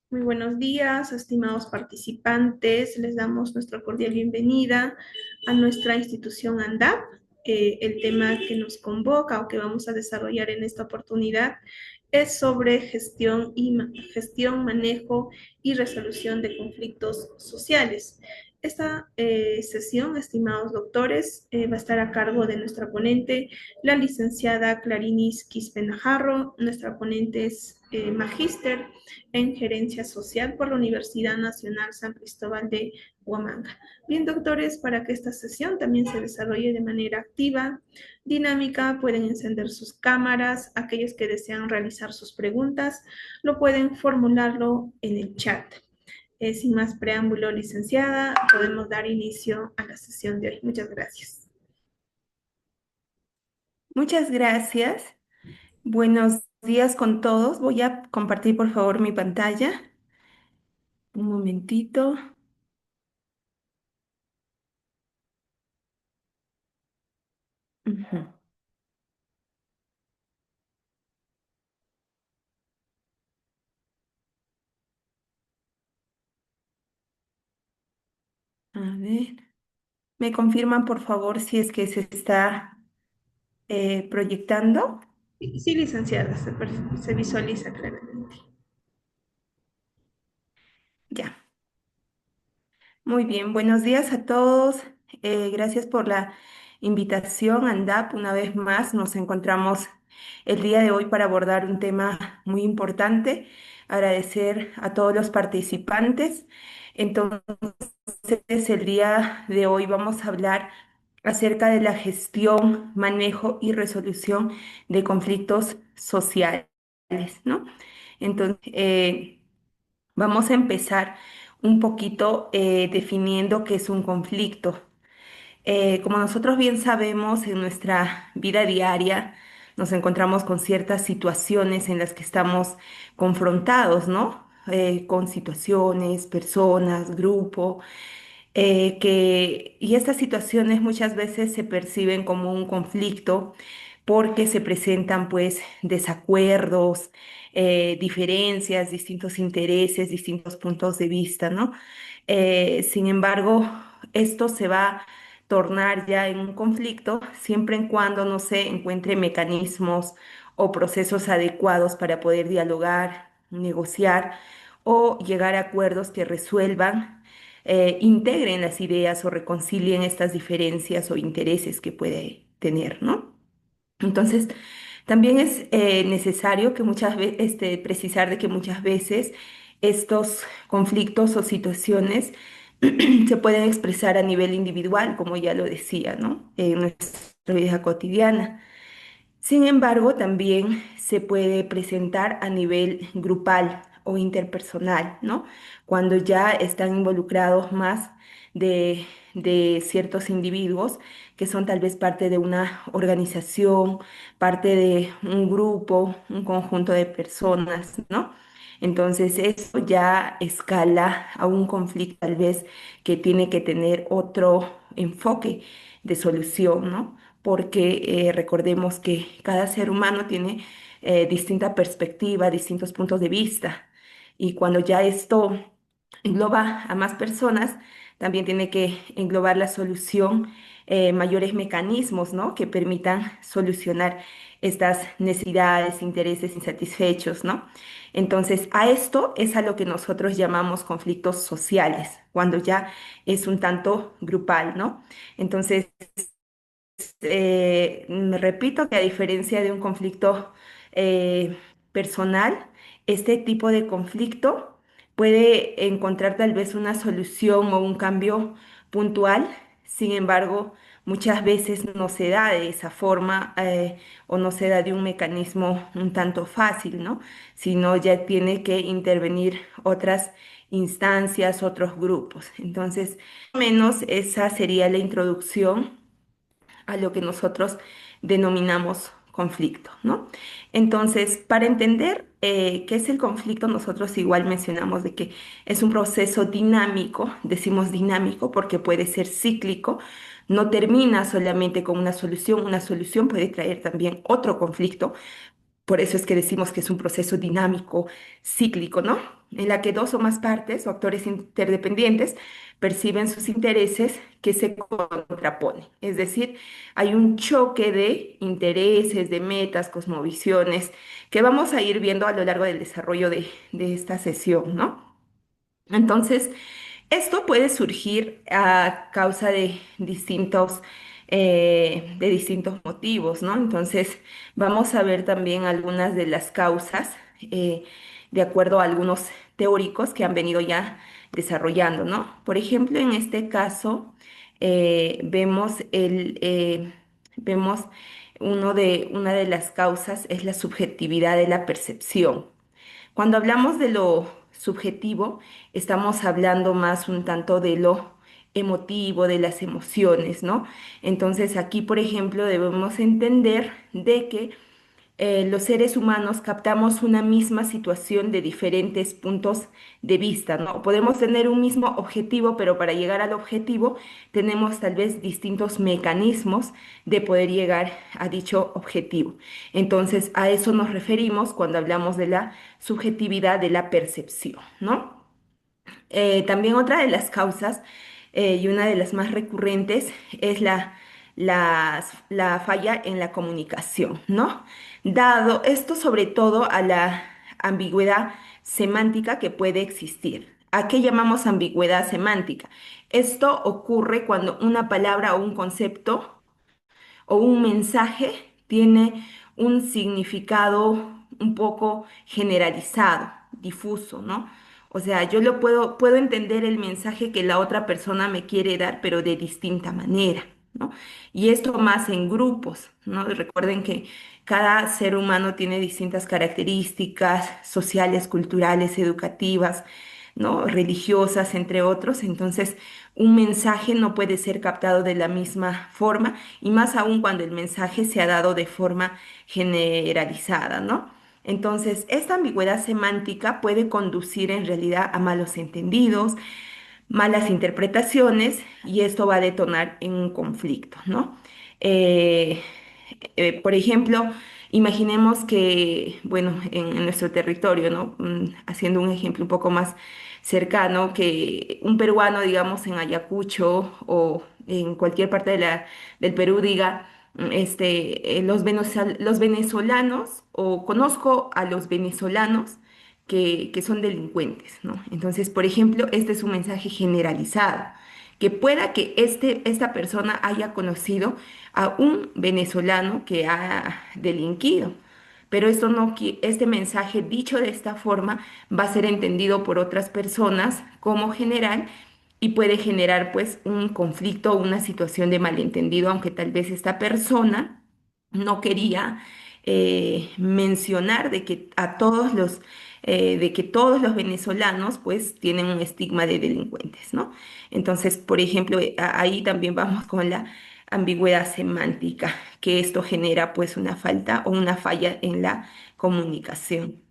Muy buenos días, estimados participantes. Les damos nuestra cordial bienvenida a nuestra institución ANDAP. El tema que nos convoca o que vamos a desarrollar en esta oportunidad es sobre gestión, manejo y resolución de conflictos sociales. Esta sesión, estimados doctores, va a estar a cargo de nuestra ponente, la licenciada Clarinis Quispe-Najarro. Nuestra ponente es magíster en Gerencia Social por la Universidad Nacional San Cristóbal de Huamanga. Bien, doctores, para que esta sesión también se desarrolle de manera activa, dinámica, pueden encender sus cámaras. Aquellos que desean realizar sus preguntas, lo pueden formularlo en el chat. Sin más preámbulo, licenciada, podemos dar inicio a la sesión de hoy. Muchas gracias. Muchas gracias. Buenos días con todos. Voy a compartir por favor mi pantalla. Un momentito. Ujú. A ver. ¿Me confirman por favor si es que se está proyectando? Sí, licenciada, se visualiza claramente. Ya. Muy bien. Buenos días a todos. Gracias por la invitación, ANDAP. Una vez más nos encontramos el día de hoy para abordar un tema muy importante. Agradecer a todos los participantes. Entonces, el día de hoy vamos a hablar acerca de la gestión, manejo y resolución de conflictos sociales, ¿no? Entonces, vamos a empezar un poquito definiendo qué es un conflicto. Como nosotros bien sabemos, en nuestra vida diaria nos encontramos con ciertas situaciones en las que estamos confrontados, ¿no? Con situaciones, personas, grupo, y estas situaciones muchas veces se perciben como un conflicto porque se presentan pues desacuerdos, diferencias, distintos intereses, distintos puntos de vista, ¿no? Sin embargo, esto se va a tornar ya en un conflicto siempre en cuando no se encuentre mecanismos o procesos adecuados para poder dialogar, negociar o llegar a acuerdos que resuelvan, integren las ideas o reconcilien estas diferencias o intereses que puede tener, ¿no? Entonces, también es necesario que muchas veces, precisar de que muchas veces estos conflictos o situaciones se pueden expresar a nivel individual, como ya lo decía, ¿no? En nuestra vida cotidiana. Sin embargo, también se puede presentar a nivel grupal o interpersonal, ¿no? Cuando ya están involucrados más de ciertos individuos que son tal vez parte de una organización, parte de un grupo, un conjunto de personas, ¿no? Entonces, eso ya escala a un conflicto tal vez que tiene que tener otro enfoque de solución, ¿no? Porque recordemos que cada ser humano tiene distinta perspectiva, distintos puntos de vista, y cuando ya esto engloba a más personas, también tiene que englobar la solución, mayores mecanismos, ¿no? Que permitan solucionar estas necesidades, intereses insatisfechos, ¿no? Entonces, a esto es a lo que nosotros llamamos conflictos sociales, cuando ya es un tanto grupal, ¿no? Entonces, me repito que a diferencia de un conflicto personal, este tipo de conflicto puede encontrar tal vez una solución o un cambio puntual. Sin embargo, muchas veces no se da de esa forma, o no se da de un mecanismo un tanto fácil, ¿no? Sino ya tiene que intervenir otras instancias, otros grupos. Entonces, más o menos esa sería la introducción a lo que nosotros denominamos conflicto, ¿no? Entonces, para entender qué es el conflicto, nosotros igual mencionamos de que es un proceso dinámico, decimos dinámico porque puede ser cíclico, no termina solamente con una solución puede traer también otro conflicto, Por eso es que decimos que es un proceso dinámico, cíclico, ¿no? En la que dos o más partes o actores interdependientes perciben sus intereses que se contraponen. Es decir, hay un choque de intereses, de metas, cosmovisiones, que vamos a ir viendo a lo largo del desarrollo de esta sesión, ¿no? Entonces, esto puede surgir a causa de distintos motivos, ¿no? Entonces, vamos a ver también algunas de las causas, de acuerdo a algunos teóricos que han venido ya desarrollando, ¿no? Por ejemplo, en este caso, vemos una de las causas es la subjetividad de la percepción. Cuando hablamos de lo subjetivo, estamos hablando más un tanto de lo emotivo, de las emociones, ¿no? Entonces aquí, por ejemplo, debemos entender de que los seres humanos captamos una misma situación de diferentes puntos de vista, ¿no? Podemos tener un mismo objetivo, pero para llegar al objetivo tenemos tal vez distintos mecanismos de poder llegar a dicho objetivo. Entonces, a eso nos referimos cuando hablamos de la subjetividad de la percepción, ¿no? También otra de las causas y una de las más recurrentes es la falla en la comunicación, ¿no? Dado esto sobre todo a la ambigüedad semántica que puede existir. ¿A qué llamamos ambigüedad semántica? Esto ocurre cuando una palabra o un concepto o un mensaje tiene un significado un poco generalizado, difuso, ¿no? O sea, puedo entender el mensaje que la otra persona me quiere dar, pero de distinta manera, ¿no? Y esto más en grupos, ¿no? Recuerden que cada ser humano tiene distintas características sociales, culturales, educativas, ¿no? Religiosas, entre otros. Entonces, un mensaje no puede ser captado de la misma forma y más aún cuando el mensaje se ha dado de forma generalizada, ¿no? Entonces, esta ambigüedad semántica puede conducir en realidad a malos entendidos, malas interpretaciones y esto va a detonar en un conflicto, ¿no? Eh, por ejemplo, imaginemos que, bueno, en nuestro territorio, ¿no? Haciendo un ejemplo un poco más cercano, que un peruano, digamos, en Ayacucho o en cualquier parte del Perú diga, los venezolanos, o conozco a los venezolanos que son delincuentes, ¿no? Entonces, por ejemplo, este es un mensaje generalizado, que pueda que esta persona haya conocido a un venezolano que ha delinquido. Pero esto no, este mensaje dicho de esta forma va a ser entendido por otras personas como general y puede generar pues un conflicto o una situación de malentendido, aunque tal vez esta persona no quería mencionar de que todos los venezolanos pues tienen un estigma de delincuentes, ¿no? Entonces, por ejemplo, ahí también vamos con la ambigüedad semántica, que esto genera pues una falta o una falla en la comunicación.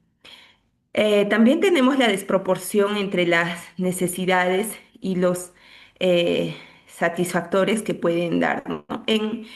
También tenemos la desproporción entre las necesidades y los eh, satisfactores que pueden dar, ¿no? En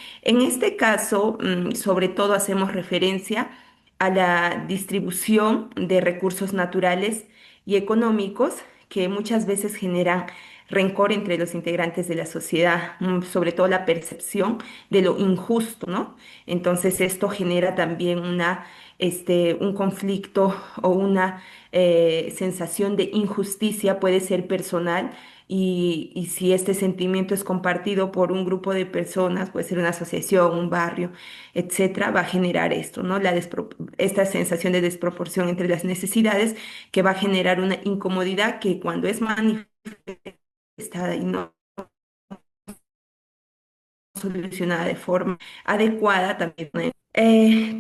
este caso, sobre todo hacemos referencia a la distribución de recursos naturales y económicos que muchas veces generan rencor entre los integrantes de la sociedad, sobre todo la percepción de lo injusto, ¿no? Entonces esto genera también un conflicto o una sensación de injusticia, puede ser personal. Y si este sentimiento es compartido por un grupo de personas, puede ser una asociación, un barrio, etcétera, va a generar esto, ¿no? Esta sensación de desproporción entre las necesidades que va a generar una incomodidad que cuando es manifestada y no solucionada de forma adecuada también.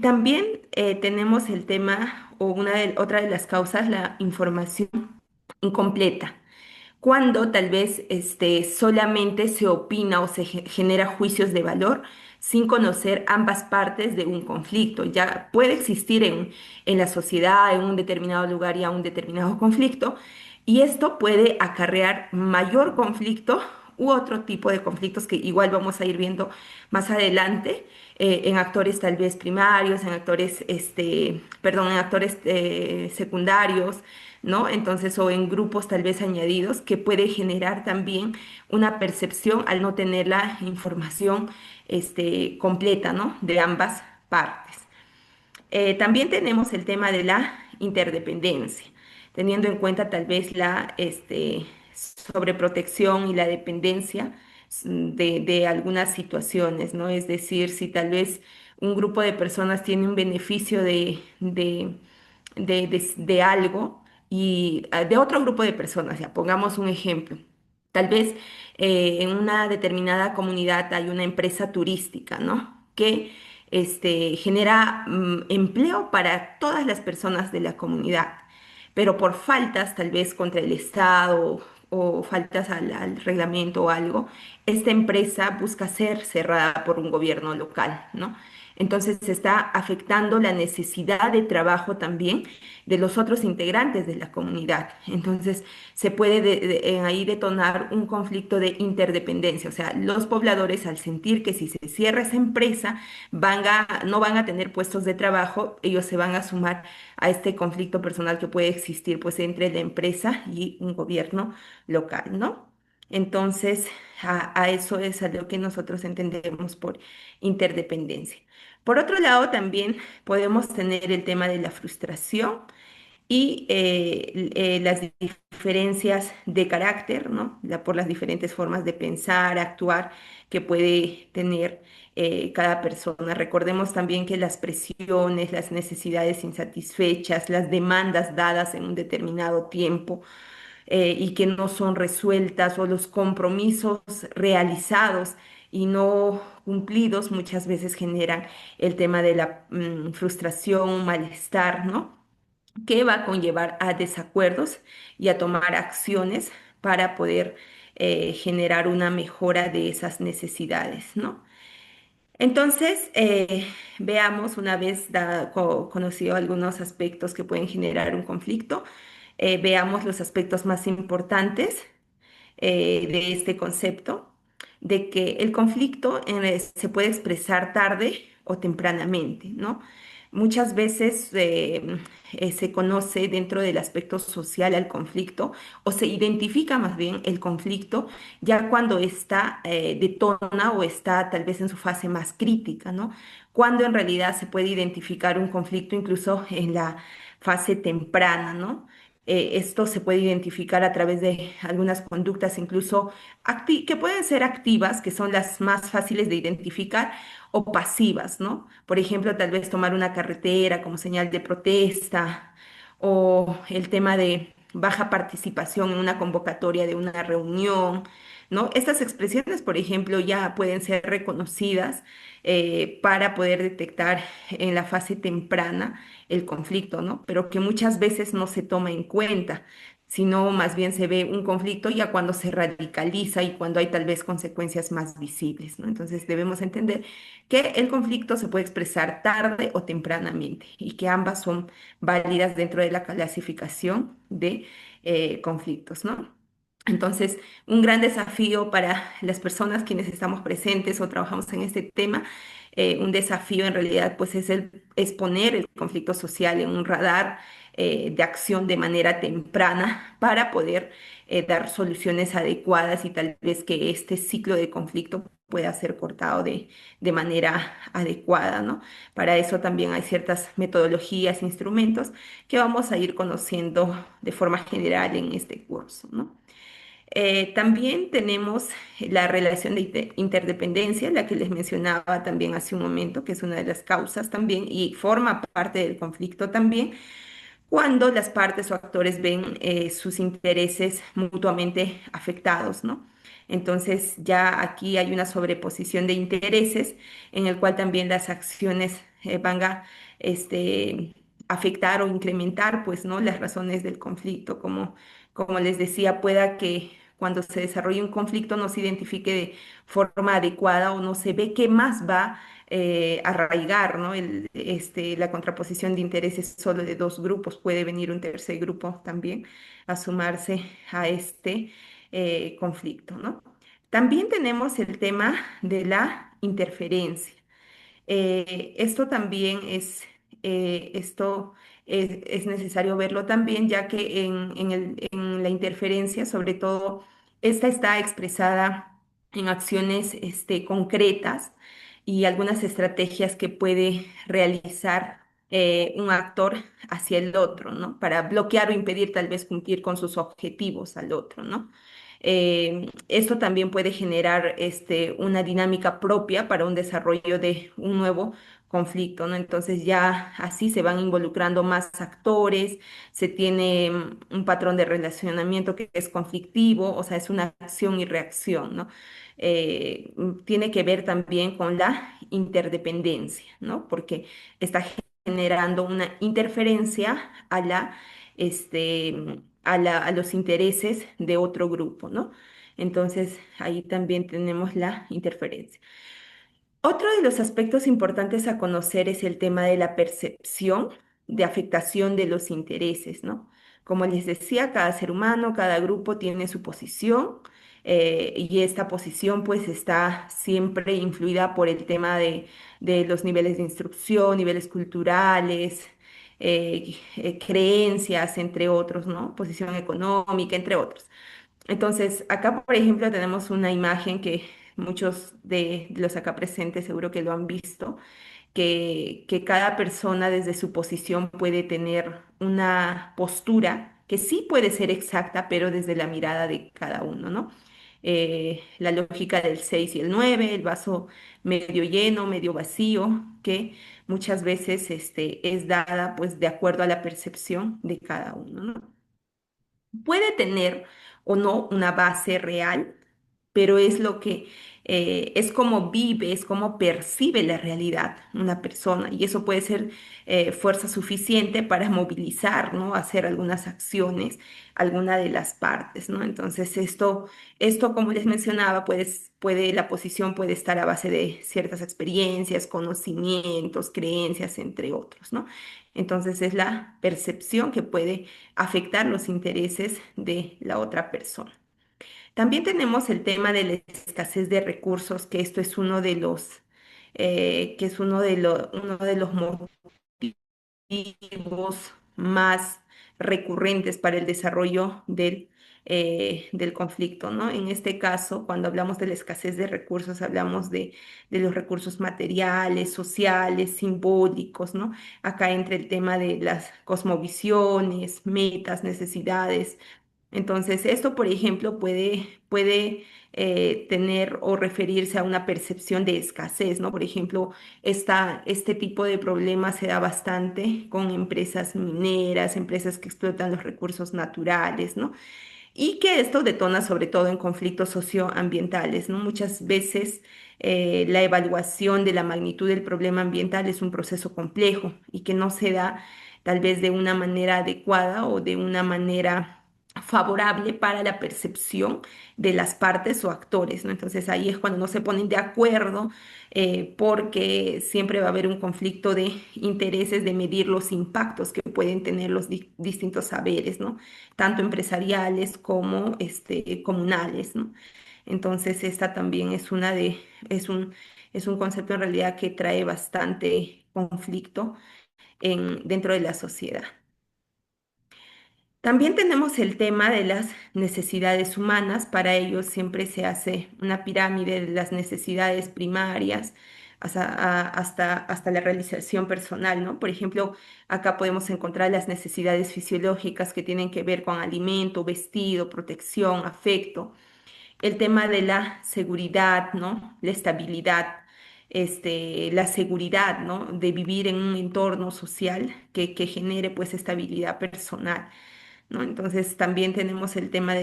También tenemos el tema o otra de las causas, la información incompleta, cuando tal vez solamente se opina o se genera juicios de valor sin conocer ambas partes de un conflicto. Ya puede existir en la sociedad, en un determinado lugar y a un determinado conflicto, y esto puede acarrear mayor conflicto u otro tipo de conflictos que igual vamos a ir viendo más adelante, en actores tal vez primarios, en actores, perdón, en actores secundarios, ¿no? Entonces, o en grupos tal vez añadidos, que puede generar también una percepción al no tener la información, completa, ¿no? De ambas partes. También tenemos el tema de la interdependencia, teniendo en cuenta tal vez la sobreprotección y la dependencia de algunas situaciones, ¿no? Es decir, si tal vez un grupo de personas tiene un beneficio de algo y de otro grupo de personas, ya pongamos un ejemplo. Tal vez en una determinada comunidad hay una empresa turística, ¿no? Que genera empleo para todas las personas de la comunidad, pero por faltas tal vez contra el Estado o faltas al reglamento o algo, esta empresa busca ser cerrada por un gobierno local, ¿no? Entonces se está afectando la necesidad de trabajo también de los otros integrantes de la comunidad. Entonces se puede ahí detonar un conflicto de interdependencia. O sea, los pobladores al sentir que si se cierra esa empresa no van a tener puestos de trabajo, ellos se van a sumar a este conflicto personal que puede existir pues entre la empresa y un gobierno local, ¿no? Entonces, a eso es a lo que nosotros entendemos por interdependencia. Por otro lado, también podemos tener el tema de la frustración y las diferencias de carácter, ¿no? Por las diferentes formas de pensar, actuar que puede tener cada persona. Recordemos también que las presiones, las necesidades insatisfechas, las demandas dadas en un determinado tiempo y que no son resueltas o los compromisos realizados y no cumplidos muchas veces generan el tema de la frustración, malestar, ¿no? Que va a conllevar a desacuerdos y a tomar acciones para poder generar una mejora de esas necesidades, ¿no? Entonces, veamos una vez conocido algunos aspectos que pueden generar un conflicto, veamos los aspectos más importantes de este concepto, de que el conflicto se puede expresar tarde o tempranamente, ¿no? Muchas veces se conoce dentro del aspecto social al conflicto o se identifica más bien el conflicto ya cuando está detona o está tal vez en su fase más crítica, ¿no? Cuando en realidad se puede identificar un conflicto incluso en la fase temprana, ¿no? Esto se puede identificar a través de algunas conductas incluso que pueden ser activas, que son las más fáciles de identificar, o pasivas, ¿no? Por ejemplo, tal vez tomar una carretera como señal de protesta o el tema de baja participación en una convocatoria de una reunión, ¿no? Estas expresiones, por ejemplo, ya pueden ser reconocidas para poder detectar en la fase temprana el conflicto, ¿no? Pero que muchas veces no se toma en cuenta, sino más bien se ve un conflicto ya cuando se radicaliza y cuando hay tal vez consecuencias más visibles, ¿no? Entonces debemos entender que el conflicto se puede expresar tarde o tempranamente y que ambas son válidas dentro de la clasificación de conflictos, ¿no? Entonces, un gran desafío para las personas quienes estamos presentes o trabajamos en este tema, un desafío en realidad pues es el exponer el conflicto social en un radar de acción de manera temprana para poder dar soluciones adecuadas y tal vez que este ciclo de conflicto pueda ser cortado de manera adecuada, ¿no? Para eso también hay ciertas metodologías, instrumentos que vamos a ir conociendo de forma general en este curso, ¿no? También tenemos la relación de interdependencia, la que les mencionaba también hace un momento, que es una de las causas también y forma parte del conflicto también, cuando las partes o actores ven sus intereses mutuamente afectados, ¿no? Entonces ya aquí hay una sobreposición de intereses en el cual también las acciones van a este, afectar o incrementar, pues, ¿no? Las razones del conflicto, como les decía, pueda que cuando se desarrolle un conflicto no se identifique de forma adecuada o no se ve qué más va arraigar, ¿no? La contraposición de intereses solo de dos grupos, puede venir un tercer grupo también a sumarse a este conflicto, ¿no? También tenemos el tema de la interferencia. Esto también esto es necesario verlo también, ya que en la interferencia, sobre todo, esta está expresada en acciones concretas y algunas estrategias que puede realizar un actor hacia el otro, ¿no? Para bloquear o impedir tal vez cumplir con sus objetivos al otro, ¿no? Esto también puede generar una dinámica propia para un desarrollo de un nuevo conflicto, ¿no? Entonces ya así se van involucrando más actores, se tiene un patrón de relacionamiento que es conflictivo, o sea, es una acción y reacción, ¿no? Tiene que ver también con la interdependencia, ¿no? Porque está generando una interferencia a los intereses de otro grupo, ¿no? Entonces, ahí también tenemos la interferencia. Otro de los aspectos importantes a conocer es el tema de la percepción de afectación de los intereses, ¿no? Como les decía, cada ser humano, cada grupo tiene su posición, y esta posición pues está siempre influida por el tema de los niveles de instrucción, niveles culturales, creencias, entre otros, ¿no? Posición económica, entre otros. Entonces, acá, por ejemplo, tenemos una imagen que muchos de los acá presentes seguro que lo han visto, que cada persona desde su posición puede tener una postura que sí puede ser exacta, pero desde la mirada de cada uno, ¿no? La lógica del 6 y el 9, el vaso medio lleno, medio vacío, que muchas veces es dada pues de acuerdo a la percepción de cada uno, ¿no? Puede tener o no una base real, pero es lo que es como vive, es como percibe la realidad una persona, y eso puede ser fuerza suficiente para movilizar, ¿no? Hacer algunas acciones, alguna de las partes, ¿no? Entonces esto como les mencionaba, la posición puede estar a base de ciertas experiencias, conocimientos, creencias, entre otros, ¿no? Entonces es la percepción que puede afectar los intereses de la otra persona. También tenemos el tema de la escasez de recursos, que esto es uno de los motivos más recurrentes para el desarrollo del conflicto, ¿no? En este caso, cuando hablamos de la escasez de recursos, hablamos de los recursos materiales, sociales, simbólicos, ¿no? Acá entra el tema de las cosmovisiones, metas, necesidades. Entonces, esto, por ejemplo, puede tener o referirse a una percepción de escasez, ¿no? Por ejemplo, este tipo de problemas se da bastante con empresas mineras, empresas que explotan los recursos naturales, ¿no? Y que esto detona sobre todo en conflictos socioambientales, ¿no? Muchas veces la evaluación de la magnitud del problema ambiental es un proceso complejo y que no se da tal vez de una manera adecuada o de una manera favorable para la percepción de las partes o actores, ¿no? Entonces ahí es cuando no se ponen de acuerdo, porque siempre va a haber un conflicto de intereses de medir los impactos que pueden tener los distintos saberes, ¿no? Tanto empresariales como comunales, ¿no? Entonces, esta también es un concepto en realidad que trae bastante conflicto dentro de la sociedad. También tenemos el tema de las necesidades humanas. Para ello siempre se hace una pirámide de las necesidades primarias hasta la realización personal, ¿no? Por ejemplo, acá podemos encontrar las necesidades fisiológicas que tienen que ver con alimento, vestido, protección, afecto, el tema de la seguridad, ¿no? La estabilidad, la seguridad, ¿no? De vivir en un entorno social que genere pues estabilidad personal, ¿no? Entonces también tenemos el tema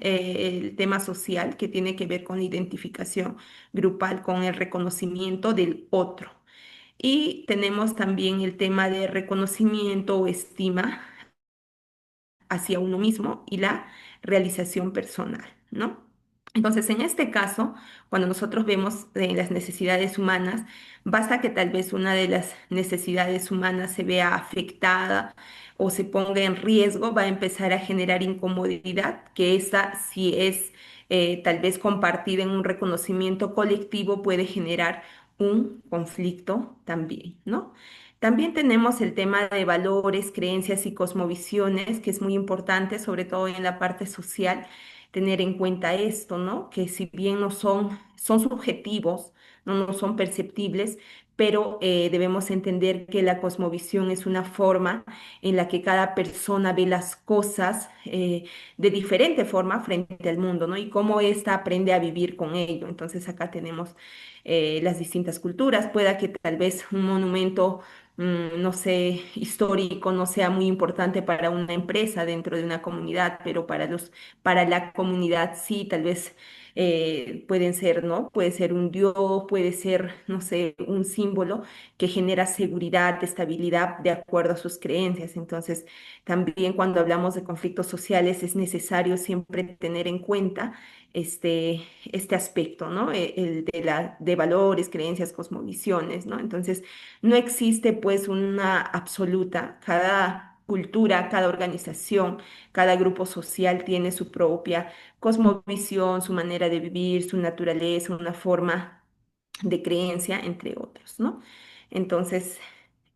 el tema social que tiene que ver con la identificación grupal, con el reconocimiento del otro. Y tenemos también el tema de reconocimiento o estima hacia uno mismo y la realización personal, ¿no? Entonces, en este caso, cuando nosotros vemos las necesidades humanas, basta que tal vez una de las necesidades humanas se vea afectada o se ponga en riesgo, va a empezar a generar incomodidad, que esta, si es tal vez compartida en un reconocimiento colectivo, puede generar un conflicto también, ¿no? También tenemos el tema de valores, creencias y cosmovisiones, que es muy importante, sobre todo en la parte social, tener en cuenta esto, ¿no? Que si bien no son subjetivos, no son perceptibles, pero debemos entender que la cosmovisión es una forma en la que cada persona ve las cosas de diferente forma frente al mundo, ¿no? Y cómo ésta aprende a vivir con ello. Entonces acá tenemos las distintas culturas. Pueda que tal vez un monumento, no sé, histórico no sea muy importante para una empresa dentro de una comunidad, pero para la comunidad sí, tal vez pueden ser, ¿no? Puede ser un dios, puede ser, no sé, un símbolo que genera seguridad, estabilidad de acuerdo a sus creencias. Entonces, también cuando hablamos de conflictos sociales es necesario siempre tener en cuenta este aspecto, ¿no? El de valores, creencias, cosmovisiones, ¿no? Entonces, no existe pues una absoluta, cada cultura, cada organización, cada grupo social tiene su propia cosmovisión, su manera de vivir, su naturaleza, una forma de creencia, entre otros, ¿no? Entonces,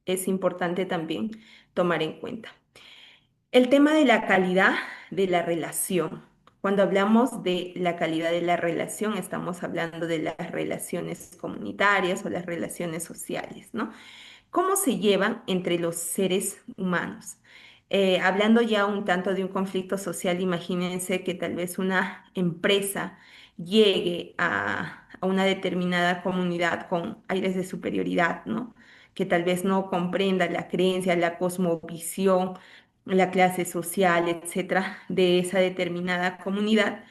es importante también tomar en cuenta. El tema de la calidad de la relación. Cuando hablamos de la calidad de la relación, estamos hablando de las relaciones comunitarias o las relaciones sociales, ¿no? ¿Cómo se llevan entre los seres humanos? Hablando ya un tanto de un conflicto social, imagínense que tal vez una empresa llegue a una determinada comunidad con aires de superioridad, ¿no? Que tal vez no comprenda la creencia, la cosmovisión, la clase social, etcétera, de esa determinada comunidad.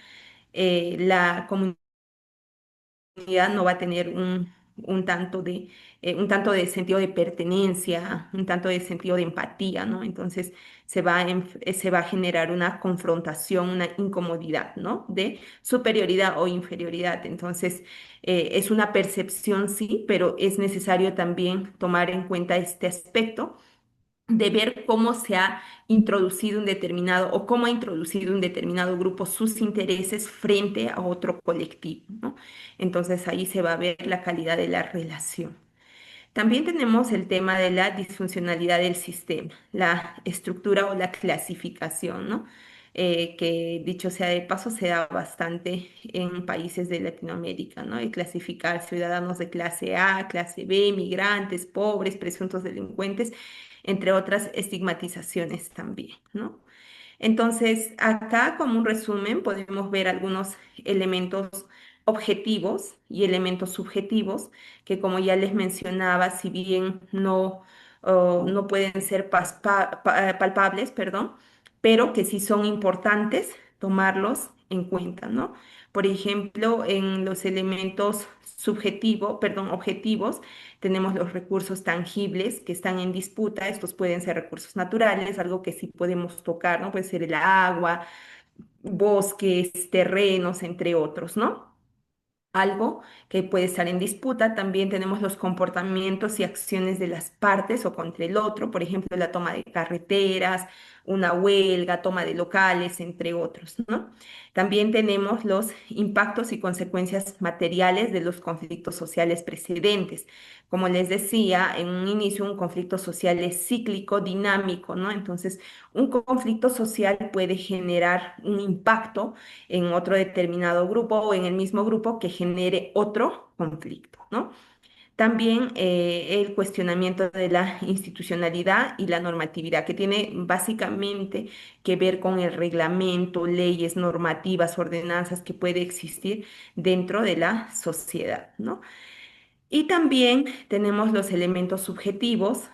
La comunidad no va a tener un tanto de sentido de pertenencia, un tanto de sentido de empatía, ¿no? Entonces se va a generar una confrontación, una incomodidad, ¿no? De superioridad o inferioridad. Entonces, es una percepción, sí, pero es necesario también tomar en cuenta este aspecto de ver cómo se ha introducido un determinado o cómo ha introducido un determinado grupo sus intereses frente a otro colectivo, ¿no? Entonces ahí se va a ver la calidad de la relación. También tenemos el tema de la disfuncionalidad del sistema, la estructura o la clasificación, ¿no? Que dicho sea de paso se da bastante en países de Latinoamérica, ¿no? Y clasificar ciudadanos de clase A, clase B, migrantes, pobres, presuntos delincuentes, entre otras estigmatizaciones también, ¿no? Entonces, acá como un resumen podemos ver algunos elementos objetivos y elementos subjetivos que, como ya les mencionaba, si bien no pueden ser palpables, perdón, pero que sí son importantes tomarlos en cuenta, ¿no? Por ejemplo, en los elementos objetivos, tenemos los recursos tangibles que están en disputa. Estos pueden ser recursos naturales, algo que sí podemos tocar, ¿no? Puede ser el agua, bosques, terrenos, entre otros, ¿no? Algo que puede estar en disputa. También tenemos los comportamientos y acciones de las partes o contra el otro, por ejemplo, la toma de carreteras, una huelga, toma de locales, entre otros, ¿no? También tenemos los impactos y consecuencias materiales de los conflictos sociales precedentes. Como les decía, en un inicio un conflicto social es cíclico, dinámico, ¿no? Entonces, un conflicto social puede generar un impacto en otro determinado grupo o en el mismo grupo que genere otro conflicto, ¿no? También el cuestionamiento de la institucionalidad y la normatividad, que tiene básicamente que ver con el reglamento, leyes, normativas, ordenanzas que puede existir dentro de la sociedad, ¿no? Y también tenemos los elementos subjetivos.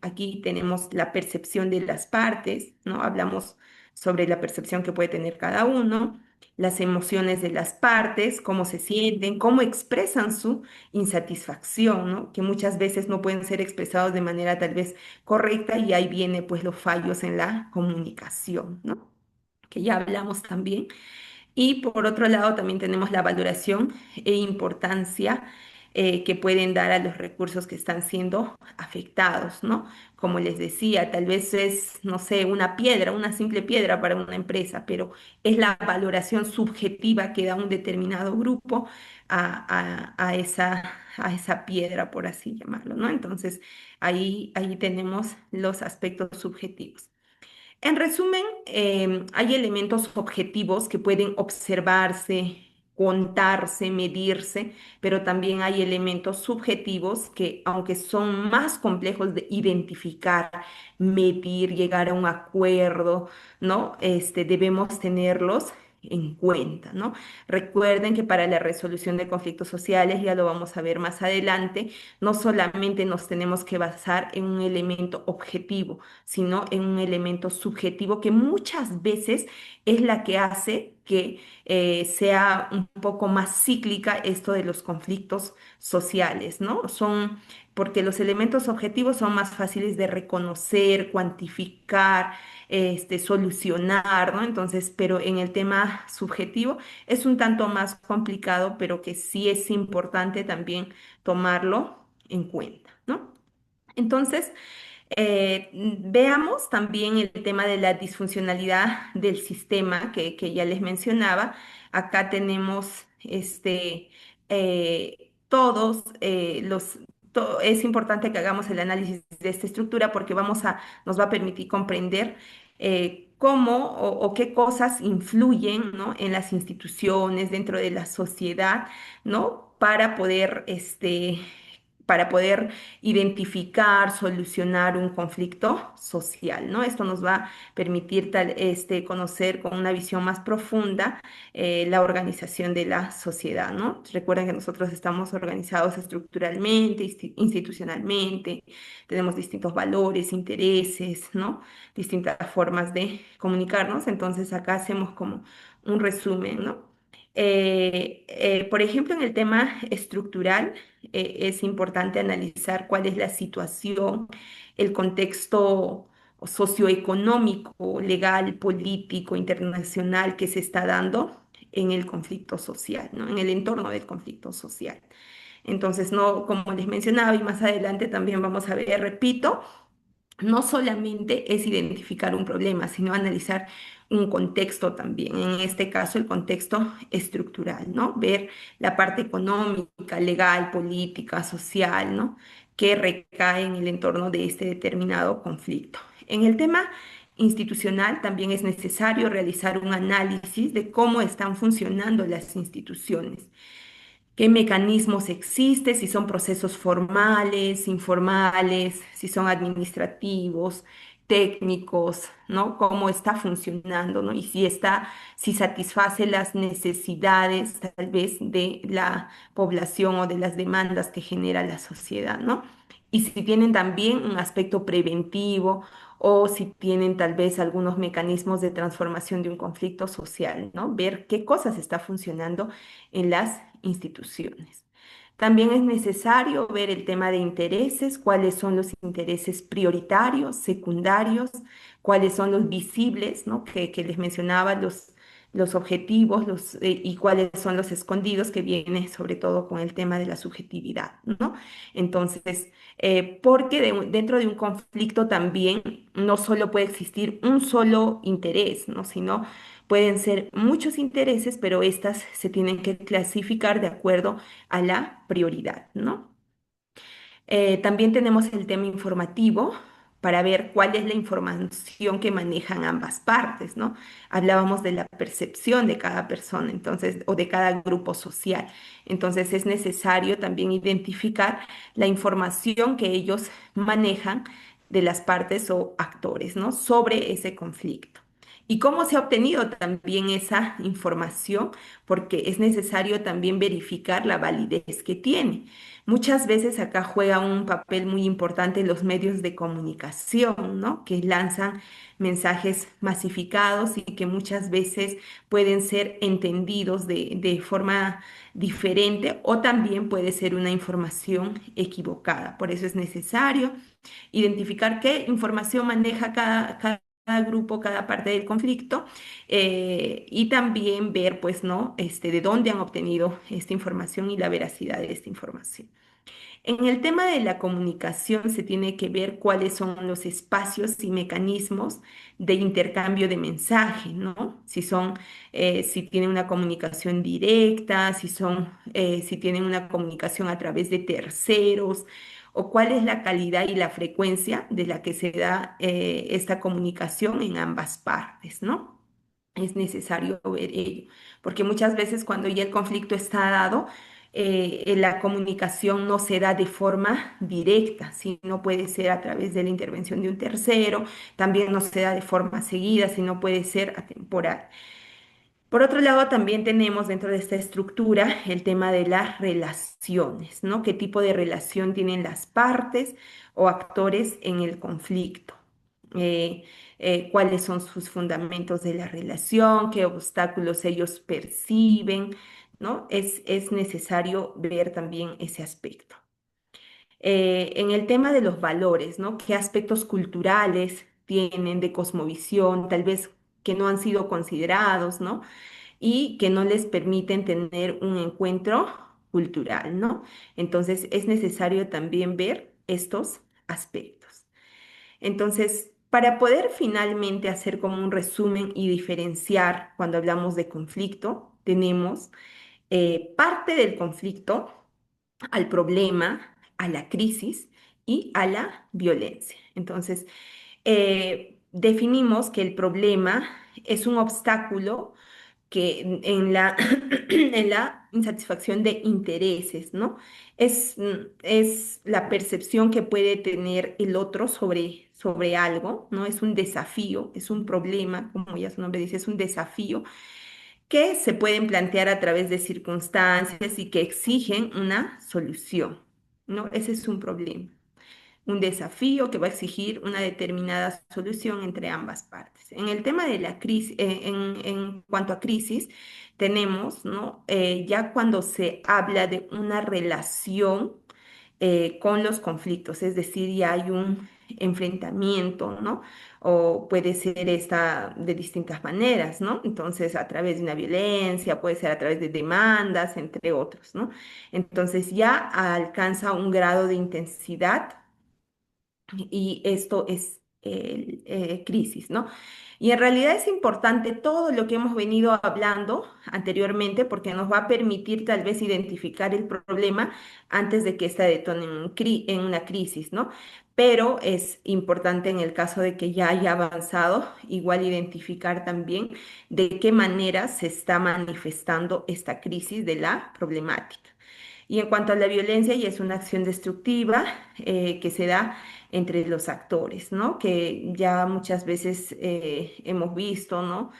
Aquí tenemos la percepción de las partes, ¿no? Hablamos sobre la percepción que puede tener cada uno, las emociones de las partes, cómo se sienten, cómo expresan su insatisfacción, ¿no? Que muchas veces no pueden ser expresados de manera tal vez correcta y ahí viene pues los fallos en la comunicación, ¿no? Que ya hablamos también. Y por otro lado, también tenemos la valoración e importancia que pueden dar a los recursos que están siendo afectados, ¿no? Como les decía, tal vez es, no sé, una piedra, una simple piedra para una empresa, pero es la valoración subjetiva que da un determinado grupo a esa piedra, por así llamarlo, ¿no? Entonces, ahí tenemos los aspectos subjetivos. En resumen, hay elementos objetivos que pueden observarse, contarse, medirse, pero también hay elementos subjetivos que, aunque son más complejos de identificar, medir, llegar a un acuerdo, ¿no? Debemos tenerlos en cuenta, ¿no? Recuerden que para la resolución de conflictos sociales, ya lo vamos a ver más adelante, no solamente nos tenemos que basar en un elemento objetivo, sino en un elemento subjetivo que muchas veces es la que hace que sea un poco más cíclica esto de los conflictos sociales, ¿no? Son porque los elementos objetivos son más fáciles de reconocer, cuantificar, solucionar, ¿no? Entonces, pero en el tema subjetivo es un tanto más complicado, pero que sí es importante también tomarlo en cuenta, ¿no? Entonces, veamos también el tema de la disfuncionalidad del sistema que ya les mencionaba. Acá tenemos todos es importante que hagamos el análisis de esta estructura porque nos va a permitir comprender cómo o qué cosas influyen, ¿no? En las instituciones, dentro de la sociedad, ¿no? Para poder identificar, solucionar un conflicto social, ¿no? Esto nos va a permitir conocer con una visión más profunda la organización de la sociedad, ¿no? Recuerden que nosotros estamos organizados estructuralmente, institucionalmente, tenemos distintos valores, intereses, ¿no? Distintas formas de comunicarnos, entonces acá hacemos como un resumen, ¿no? Por ejemplo, en el tema estructural, es importante analizar cuál es la situación, el contexto socioeconómico, legal, político, internacional que se está dando en el conflicto social, ¿no? En el entorno del conflicto social. Entonces, no, como les mencionaba, y más adelante también vamos a ver, repito, no solamente es identificar un problema, sino analizar un contexto también, en este caso el contexto estructural, ¿no? Ver la parte económica, legal, política, social, ¿no? Que recae en el entorno de este determinado conflicto. En el tema institucional también es necesario realizar un análisis de cómo están funcionando las instituciones, qué mecanismos existen, si son procesos formales, informales, si son administrativos, técnicos, ¿no? Cómo está funcionando, ¿no? Y si satisface las necesidades tal vez de la población o de las demandas que genera la sociedad, ¿no? Y si tienen también un aspecto preventivo o si tienen tal vez algunos mecanismos de transformación de un conflicto social, ¿no? Ver qué cosas está funcionando en las instituciones. También es necesario ver el tema de intereses, cuáles son los intereses prioritarios, secundarios, cuáles son los visibles, ¿no? Que les mencionaba, los objetivos y cuáles son los escondidos, que viene sobre todo con el tema de la subjetividad, ¿no? Entonces, porque dentro de un conflicto también no solo puede existir un solo interés, ¿no? Sino pueden ser muchos intereses, pero estas se tienen que clasificar de acuerdo a la prioridad, ¿no? También tenemos el tema informativo para ver cuál es la información que manejan ambas partes, ¿no? Hablábamos de la percepción de cada persona, entonces, o de cada grupo social. Entonces, es necesario también identificar la información que ellos manejan de las partes o actores, ¿no? Sobre ese conflicto. ¿Y cómo se ha obtenido también esa información? Porque es necesario también verificar la validez que tiene. Muchas veces acá juega un papel muy importante los medios de comunicación, ¿no? Que lanzan mensajes masificados y que muchas veces pueden ser entendidos de forma diferente o también puede ser una información equivocada. Por eso es necesario identificar qué información maneja cada grupo, cada parte del conflicto, y también ver, pues, ¿no? De dónde han obtenido esta información y la veracidad de esta información. En el tema de la comunicación se tiene que ver cuáles son los espacios y mecanismos de intercambio de mensaje, ¿no? Si tienen una comunicación directa, si tienen una comunicación a través de terceros, o cuál es la calidad y la frecuencia de la que se da esta comunicación en ambas partes, ¿no? Es necesario ver ello, porque muchas veces cuando ya el conflicto está dado, la comunicación no se da de forma directa, sino puede ser a través de la intervención de un tercero, también no se da de forma seguida, sino puede ser atemporal. Por otro lado, también tenemos dentro de esta estructura el tema de las relaciones, ¿no? ¿Qué tipo de relación tienen las partes o actores en el conflicto? Eh, ¿Cuáles son sus fundamentos de la relación? ¿Qué obstáculos ellos perciben? ¿No? Es necesario ver también ese aspecto. En el tema de los valores, ¿no? ¿Qué aspectos culturales tienen de cosmovisión, tal vez que no han sido considerados, ¿no? Y que no les permiten tener un encuentro cultural, ¿no? Entonces es necesario también ver estos aspectos. Entonces, para poder finalmente hacer como un resumen y diferenciar cuando hablamos de conflicto, tenemos parte del conflicto al problema, a la crisis y a la violencia. Entonces, definimos que el problema es un obstáculo que en la, en la insatisfacción de intereses, ¿no? Es la percepción que puede tener el otro sobre algo, ¿no? Es un desafío, es un problema, como ya su nombre dice, es un desafío que se pueden plantear a través de circunstancias y que exigen una solución, ¿no? Ese es un problema, un desafío que va a exigir una determinada solución entre ambas partes. En el tema de la crisis, en cuanto a crisis, tenemos, ¿no? Ya cuando se habla de una relación con los conflictos, es decir, ya hay un enfrentamiento, ¿no? O puede ser esta de distintas maneras, ¿no? Entonces, a través de una violencia, puede ser a través de demandas, entre otros, ¿no? Entonces, ya alcanza un grado de intensidad y esto es crisis, ¿no? Y en realidad es importante todo lo que hemos venido hablando anteriormente porque nos va a permitir tal vez identificar el problema antes de que ésta detone en una crisis, ¿no? Pero es importante en el caso de que ya haya avanzado, igual identificar también de qué manera se está manifestando esta crisis de la problemática. Y en cuanto a la violencia, ya es una acción destructiva que se da entre los actores, ¿no? Que ya muchas veces hemos visto, ¿no?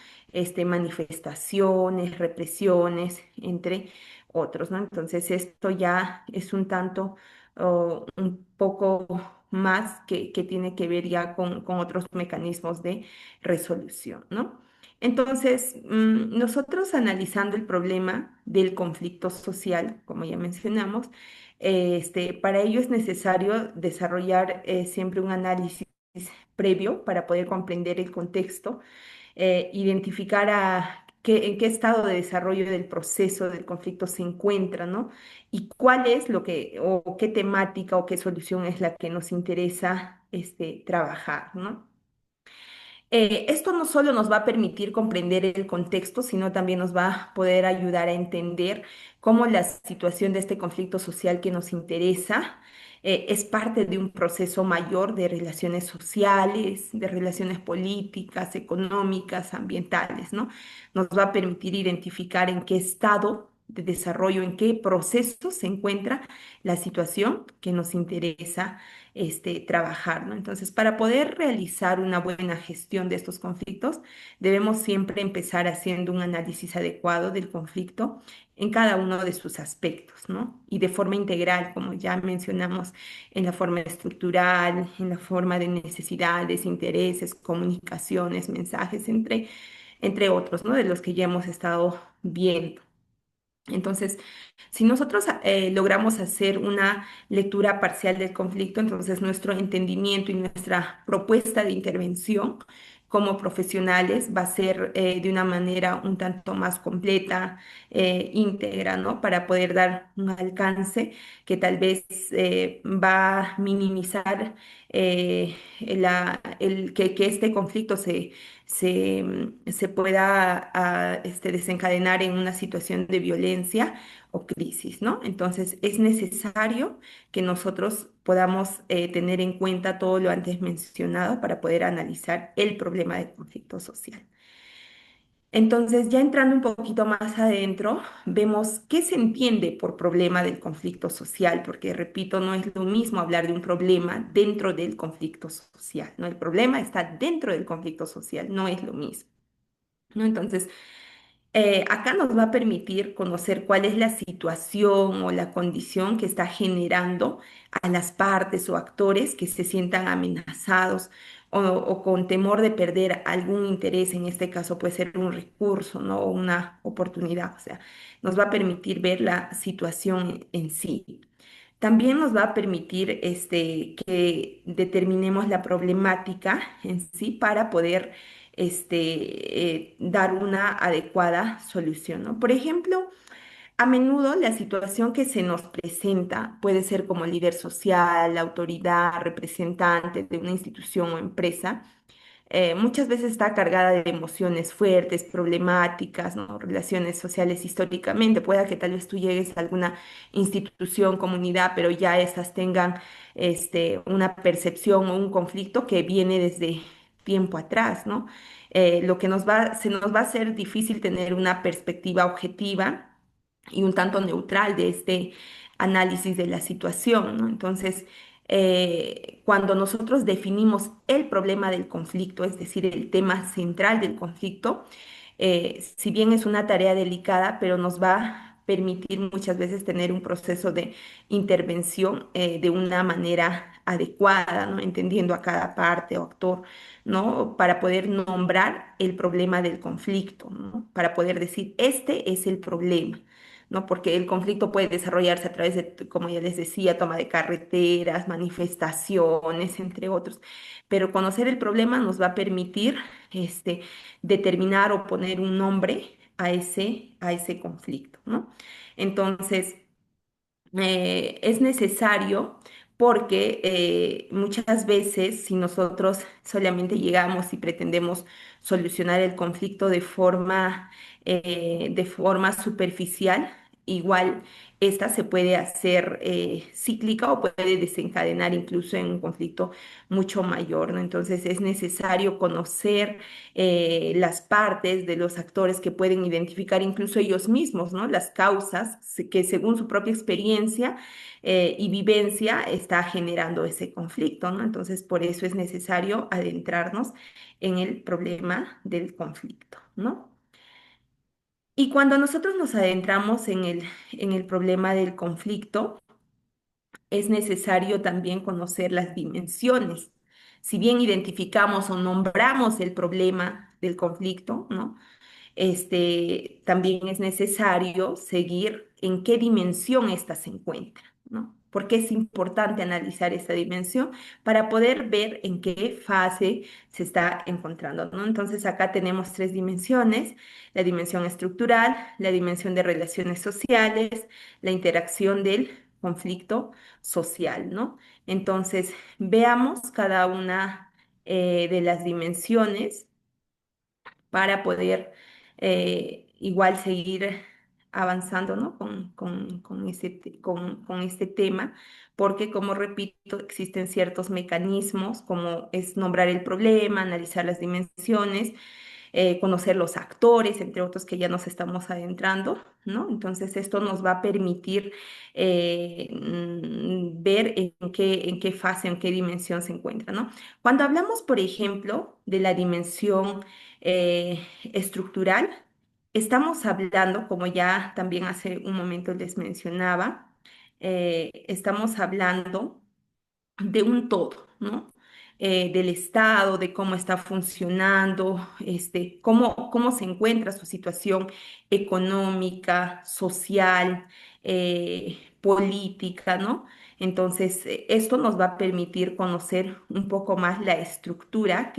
Manifestaciones, represiones, entre otros, ¿no? Entonces esto ya es un tanto, un poco más que tiene que ver ya con otros mecanismos de resolución, ¿no? Entonces, nosotros analizando el problema del conflicto social, como ya mencionamos, para ello es necesario desarrollar siempre un análisis previo para poder comprender el contexto, identificar en qué estado de desarrollo del proceso del conflicto se encuentra, ¿no? Y cuál es o qué temática o qué solución es la que nos interesa trabajar, ¿no? Esto no solo nos va a permitir comprender el contexto, sino también nos va a poder ayudar a entender cómo la situación de este conflicto social que nos interesa es parte de un proceso mayor de relaciones sociales, de relaciones políticas, económicas, ambientales, ¿no? Nos va a permitir identificar en qué estado de desarrollo, en qué proceso se encuentra la situación que nos interesa trabajar, ¿no? Entonces, para poder realizar una buena gestión de estos conflictos, debemos siempre empezar haciendo un análisis adecuado del conflicto en cada uno de sus aspectos, ¿no? Y de forma integral, como ya mencionamos, en la forma estructural, en la forma de necesidades, intereses, comunicaciones, mensajes, entre otros, ¿no? De los que ya hemos estado viendo. Entonces, si nosotros logramos hacer una lectura parcial del conflicto, entonces nuestro entendimiento y nuestra propuesta de intervención como profesionales va a ser de una manera un tanto más completa, íntegra, ¿no? Para poder dar un alcance que tal vez va a minimizar que este conflicto se pueda desencadenar en una situación de violencia o crisis, ¿no? Entonces es necesario que nosotros podamos tener en cuenta todo lo antes mencionado para poder analizar el problema del conflicto social. Entonces, ya entrando un poquito más adentro, vemos qué se entiende por problema del conflicto social, porque repito, no es lo mismo hablar de un problema dentro del conflicto social, ¿no? El problema está dentro del conflicto social, no es lo mismo, ¿no? Entonces, acá nos va a permitir conocer cuál es la situación o la condición que está generando a las partes o actores que se sientan amenazados o con temor de perder algún interés, en este caso puede ser un recurso, ¿no? O una oportunidad, o sea, nos va a permitir ver la situación en sí. También nos va a permitir que determinemos la problemática en sí para poder dar una adecuada solución, ¿no? Por ejemplo, a menudo la situación que se nos presenta puede ser como líder social, autoridad, representante de una institución o empresa. Muchas veces está cargada de emociones fuertes, problemáticas, ¿no? Relaciones sociales históricamente. Pueda que tal vez tú llegues a alguna institución, comunidad, pero ya estas tengan una percepción o un conflicto que viene desde tiempo atrás, ¿no? Lo que se nos va a hacer difícil tener una perspectiva objetiva y un tanto neutral de este análisis de la situación, ¿no? Entonces, cuando nosotros definimos el problema del conflicto, es decir, el tema central del conflicto, si bien es una tarea delicada, pero nos va a permitir muchas veces tener un proceso de intervención de una manera adecuada, ¿no? Entendiendo a cada parte o actor, ¿no? Para poder nombrar el problema del conflicto, ¿no? Para poder decir, este es el problema. ¿No? Porque el conflicto puede desarrollarse a través de, como ya les decía, toma de carreteras, manifestaciones, entre otros. Pero conocer el problema nos va a permitir determinar o poner un nombre a ese conflicto, ¿no? Entonces, es necesario porque muchas veces si nosotros solamente llegamos y pretendemos solucionar el conflicto de forma superficial, igual esta se puede hacer cíclica o puede desencadenar incluso en un conflicto mucho mayor, ¿no? Entonces es necesario conocer las partes de los actores que pueden identificar incluso ellos mismos, ¿no? Las causas que según su propia experiencia y vivencia está generando ese conflicto, ¿no? Entonces por eso es necesario adentrarnos en el problema del conflicto, ¿no? Y cuando nosotros nos adentramos en el problema del conflicto, es necesario también conocer las dimensiones. Si bien identificamos o nombramos el problema del conflicto, ¿no? También es necesario seguir en qué dimensión ésta se encuentra, ¿no? Porque es importante analizar esta dimensión para poder ver en qué fase se está encontrando, ¿no? Entonces acá tenemos tres dimensiones: la dimensión estructural, la dimensión de relaciones sociales, la interacción del conflicto social, ¿no? Entonces veamos cada una de las dimensiones para poder igual seguir avanzando, ¿no? Con este tema, porque como repito, existen ciertos mecanismos como es nombrar el problema, analizar las dimensiones, conocer los actores, entre otros que ya nos estamos adentrando, ¿no? Entonces esto nos va a permitir ver en qué fase, en qué dimensión se encuentra, ¿no? Cuando hablamos, por ejemplo, de la dimensión estructural, estamos hablando, como ya también hace un momento les mencionaba, estamos hablando de un todo, ¿no? Del Estado, de cómo está funcionando, cómo se encuentra su situación económica, social, política, ¿no? Entonces, esto nos va a permitir conocer un poco más la estructura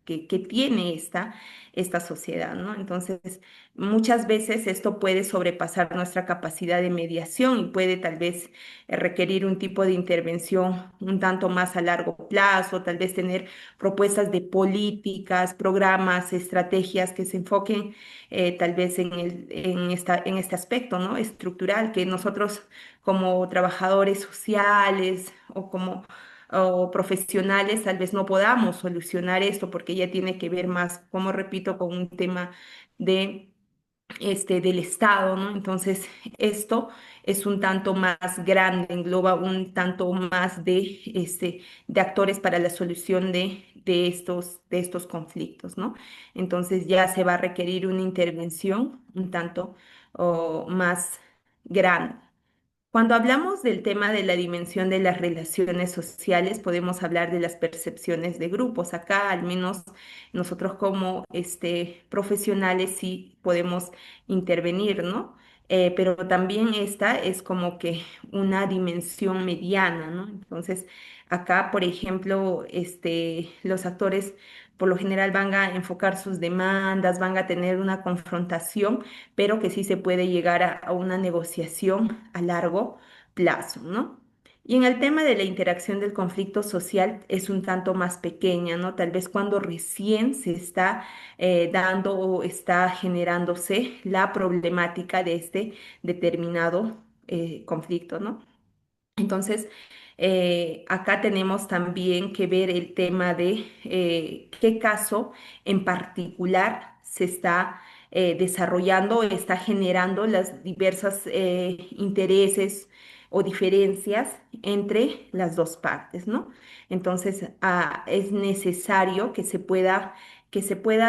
que tiene esta sociedad, ¿no? Entonces, muchas veces esto puede sobrepasar nuestra capacidad de mediación y puede tal vez requerir un tipo de intervención un tanto más a largo plazo, tal vez tener propuestas de políticas, programas, estrategias que se enfoquen tal vez en este aspecto, ¿no? Estructural, que nosotros como trabajadores sociales o como o profesionales tal vez no podamos solucionar esto porque ya tiene que ver más, como repito, con un tema de del Estado, ¿no? Entonces, esto es un tanto más grande, engloba un tanto más de actores para la solución de estos conflictos, ¿no? Entonces, ya se va a requerir una intervención un tanto más grande. Cuando hablamos del tema de la dimensión de las relaciones sociales, podemos hablar de las percepciones de grupos. Acá, al menos nosotros como profesionales sí podemos intervenir, ¿no? Pero también esta es como que una dimensión mediana, ¿no? Entonces, acá, por ejemplo, los actores por lo general van a enfocar sus demandas, van a tener una confrontación, pero que sí se puede llegar a una negociación a largo plazo, ¿no? Y en el tema de la interacción del conflicto social es un tanto más pequeña, ¿no? Tal vez cuando recién se está dando o está generándose la problemática de este determinado conflicto, ¿no? Entonces, acá tenemos también que ver el tema de qué caso en particular se está desarrollando, está generando las diversas intereses o diferencias entre las dos partes, ¿no? Entonces, es necesario que se pueda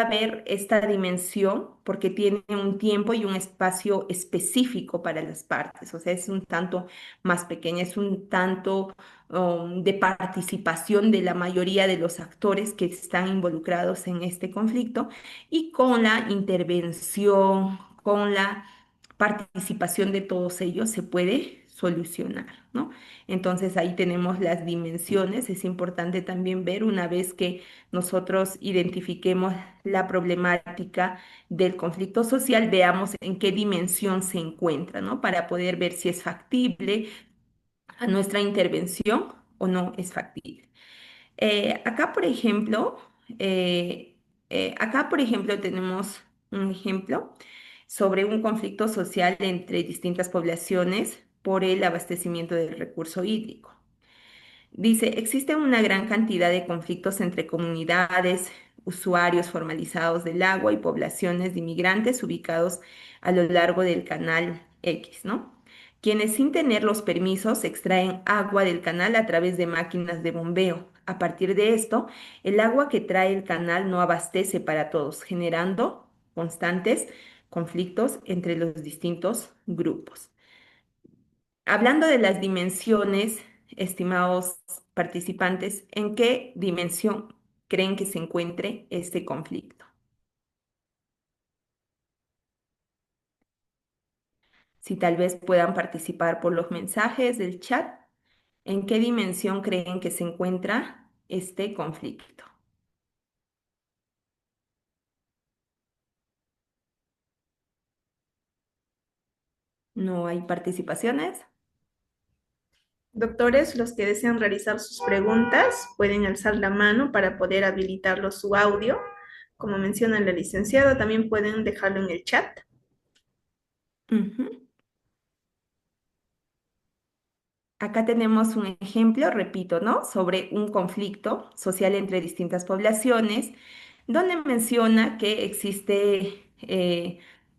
ver esta dimensión porque tiene un tiempo y un espacio específico para las partes, o sea, es un tanto más pequeña, es un tanto de participación de la mayoría de los actores que están involucrados en este conflicto y con la intervención, con la participación de todos ellos se puede solucionar, ¿no? Entonces ahí tenemos las dimensiones. Es importante también ver una vez que nosotros identifiquemos la problemática del conflicto social, veamos en qué dimensión se encuentra, ¿no? Para poder ver si es factible a nuestra intervención o no es factible. Acá, por ejemplo, eh, por ejemplo, tenemos un ejemplo sobre un conflicto social entre distintas poblaciones por el abastecimiento del recurso hídrico. Dice, existe una gran cantidad de conflictos entre comunidades, usuarios formalizados del agua y poblaciones de inmigrantes ubicados a lo largo del canal X, ¿no? Quienes sin tener los permisos extraen agua del canal a través de máquinas de bombeo. A partir de esto, el agua que trae el canal no abastece para todos, generando constantes conflictos entre los distintos grupos. Hablando de las dimensiones, estimados participantes, ¿en qué dimensión creen que se encuentre este conflicto? Si tal vez puedan participar por los mensajes del chat, ¿en qué dimensión creen que se encuentra este conflicto? ¿No hay participaciones? Doctores, los que desean realizar sus preguntas pueden alzar la mano para poder habilitarlo su audio. Como menciona la licenciada, también pueden dejarlo en el chat. Ujú. Acá tenemos un ejemplo, repito, ¿no? Sobre un conflicto social entre distintas poblaciones, donde menciona que existe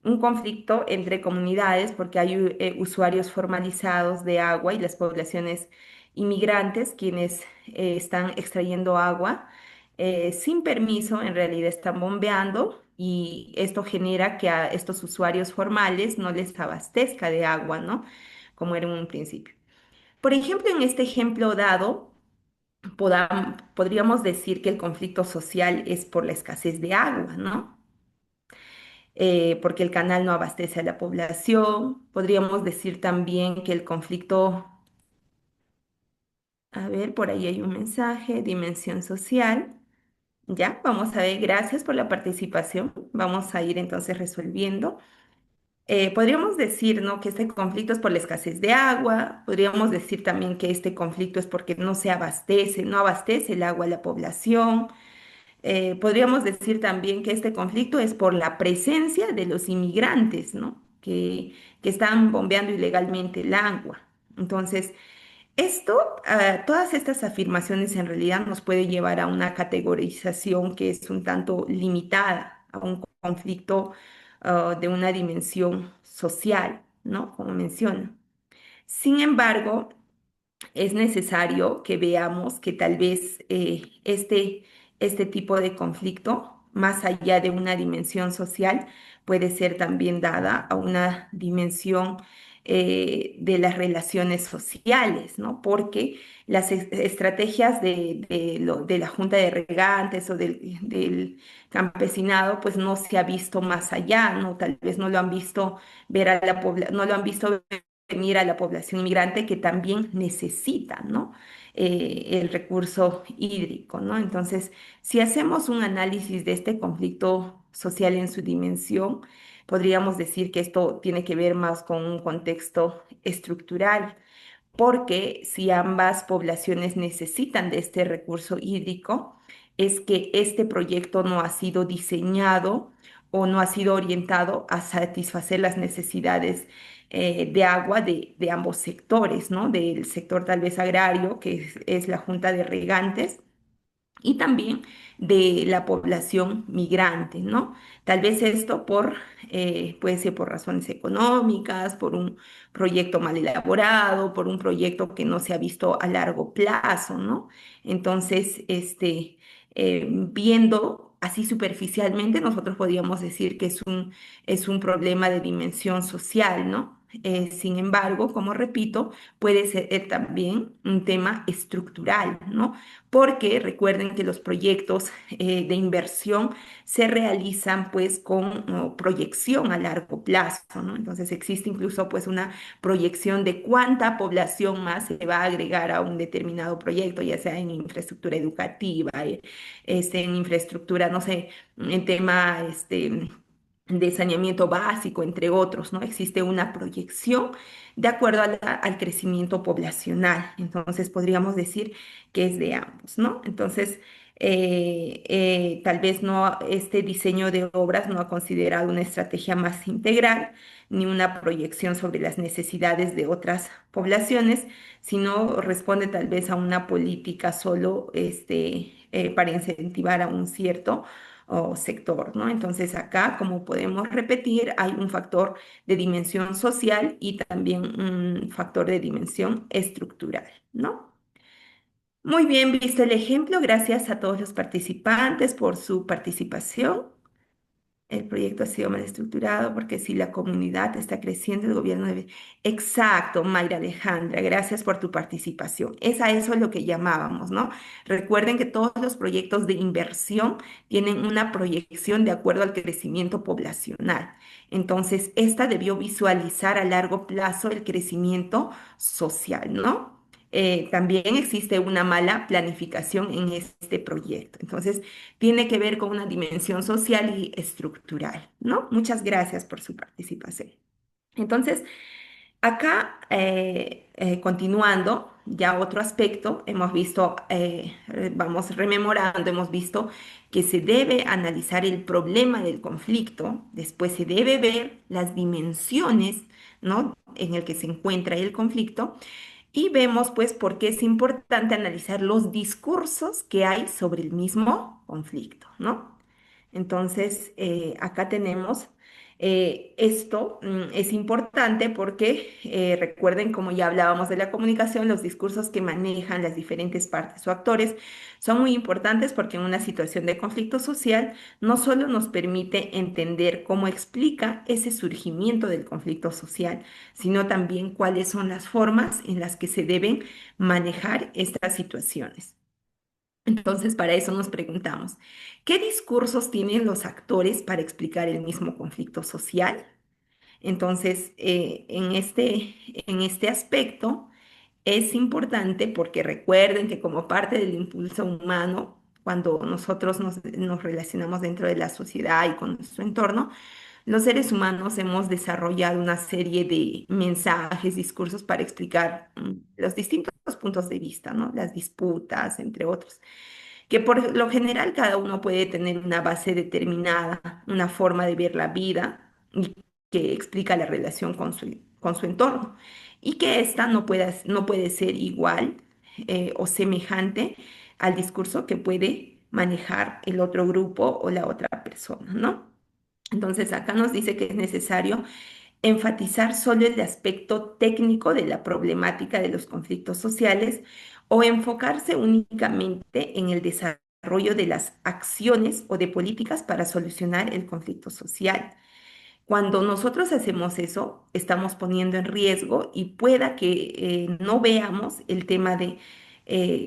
un conflicto entre comunidades porque hay usuarios formalizados de agua y las poblaciones inmigrantes, quienes están extrayendo agua sin permiso, en realidad están bombeando. Y esto genera que a estos usuarios formales no les abastezca de agua, ¿no? Como era en un principio. Por ejemplo, en este ejemplo dado, podríamos decir que el conflicto social es por la escasez de agua, ¿no? Porque el canal no abastece a la población. Podríamos decir también que el conflicto, a ver, por ahí hay un mensaje, dimensión social. Ya, vamos a ver, gracias por la participación. Vamos a ir entonces resolviendo. Podríamos decir, ¿no?, que este conflicto es por la escasez de agua, podríamos decir también que este conflicto es porque no se abastece, no abastece el agua a la población. Podríamos decir también que este conflicto es por la presencia de los inmigrantes, ¿no?, que están bombeando ilegalmente el agua. Entonces, todas estas afirmaciones en realidad nos puede llevar a una categorización que es un tanto limitada, a un conflicto de una dimensión social, ¿no? Como menciona. Sin embargo, es necesario que veamos que tal vez este tipo de conflicto, más allá de una dimensión social, puede ser también dada a una dimensión de las relaciones sociales, ¿no? Porque las estrategias de la Junta de Regantes o del campesinado, pues no se ha visto más allá, ¿no? Tal vez no lo han visto ver a la población, no lo han visto venir a la población inmigrante que también necesita, ¿no? El recurso hídrico, ¿no? Entonces, si hacemos un análisis de este conflicto social en su dimensión, podríamos decir que esto tiene que ver más con un contexto estructural, porque si ambas poblaciones necesitan de este recurso hídrico, es que este proyecto no ha sido diseñado o no ha sido orientado a satisfacer las necesidades de agua de ambos sectores, ¿no? Del sector tal vez agrario, que es la Junta de Regantes, y también de la población migrante, ¿no? Tal vez esto puede ser por razones económicas, por un proyecto mal elaborado, por un proyecto que no se ha visto a largo plazo, ¿no? Entonces, viendo así superficialmente, nosotros podríamos decir que es un problema de dimensión social, ¿no? Sin embargo, como repito, puede ser también un tema estructural, ¿no? Porque recuerden que los proyectos de inversión se realizan pues con proyección a largo plazo, ¿no? Entonces existe incluso pues una proyección de cuánta población más se va a agregar a un determinado proyecto, ya sea en infraestructura educativa, en infraestructura, no sé, en tema de saneamiento básico, entre otros, ¿no? Existe una proyección de acuerdo al crecimiento poblacional. Entonces podríamos decir que es de ambos, ¿no? Entonces, tal vez no, este diseño de obras no ha considerado una estrategia más integral ni una proyección sobre las necesidades de otras poblaciones, sino responde tal vez a una política solo para incentivar a un cierto sector, ¿no? Entonces acá, como podemos repetir, hay un factor de dimensión social y también un factor de dimensión estructural, ¿no? Muy bien visto el ejemplo. Gracias a todos los participantes por su participación. El proyecto ha sido mal estructurado porque si la comunidad está creciendo, el gobierno debe... Exacto, Mayra Alejandra, gracias por tu participación. Es a eso lo que llamábamos, ¿no? Recuerden que todos los proyectos de inversión tienen una proyección de acuerdo al crecimiento poblacional. Entonces, esta debió visualizar a largo plazo el crecimiento social, ¿no? También existe una mala planificación en este proyecto. Entonces, tiene que ver con una dimensión social y estructural, ¿no? Muchas gracias por su participación. Entonces, acá, continuando, ya otro aspecto, hemos visto, vamos rememorando, hemos visto que se debe analizar el problema del conflicto, después se debe ver las dimensiones, ¿no?, en el que se encuentra el conflicto, y vemos pues por qué es importante analizar los discursos que hay sobre el mismo conflicto, ¿no? Entonces, acá tenemos es importante porque recuerden, como ya hablábamos de la comunicación, los discursos que manejan las diferentes partes o actores son muy importantes porque en una situación de conflicto social no solo nos permite entender cómo explica ese surgimiento del conflicto social, sino también cuáles son las formas en las que se deben manejar estas situaciones. Entonces, para eso nos preguntamos, ¿qué discursos tienen los actores para explicar el mismo conflicto social? Entonces, en este aspecto es importante porque recuerden que como parte del impulso humano, cuando nosotros nos relacionamos dentro de la sociedad y con nuestro entorno, los seres humanos hemos desarrollado una serie de mensajes, discursos para explicar los distintos puntos de vista, ¿no? Las disputas, entre otros, que por lo general cada uno puede tener una base determinada, una forma de ver la vida y que explica la relación con su entorno y que ésta no puede ser igual o semejante al discurso que puede manejar el otro grupo o la otra persona, ¿no? Entonces acá nos dice que es necesario enfatizar solo el aspecto técnico de la problemática de los conflictos sociales o enfocarse únicamente en el desarrollo de las acciones o de políticas para solucionar el conflicto social. Cuando nosotros hacemos eso, estamos poniendo en riesgo y pueda que no veamos el tema de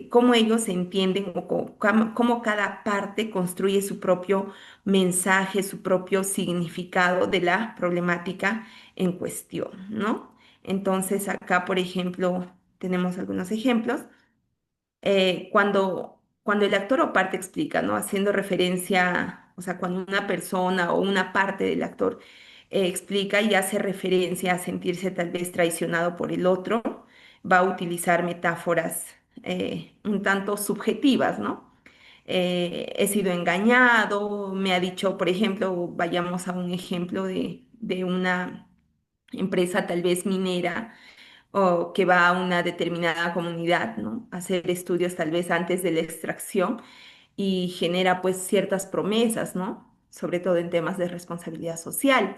cómo ellos entienden o cómo cada parte construye su propio mensaje, su propio significado de la problemática en cuestión, ¿no? Entonces, acá, por ejemplo, tenemos algunos ejemplos cuando el actor o parte explica, ¿no? Haciendo referencia, o sea, cuando una persona o una parte del actor explica y hace referencia a sentirse tal vez traicionado por el otro, va a utilizar metáforas un tanto subjetivas, ¿no? He sido engañado, me ha dicho, por ejemplo, vayamos a un ejemplo de una empresa tal vez minera o que va a una determinada comunidad, ¿no? A hacer estudios tal vez antes de la extracción y genera pues ciertas promesas, ¿no? Sobre todo en temas de responsabilidad social.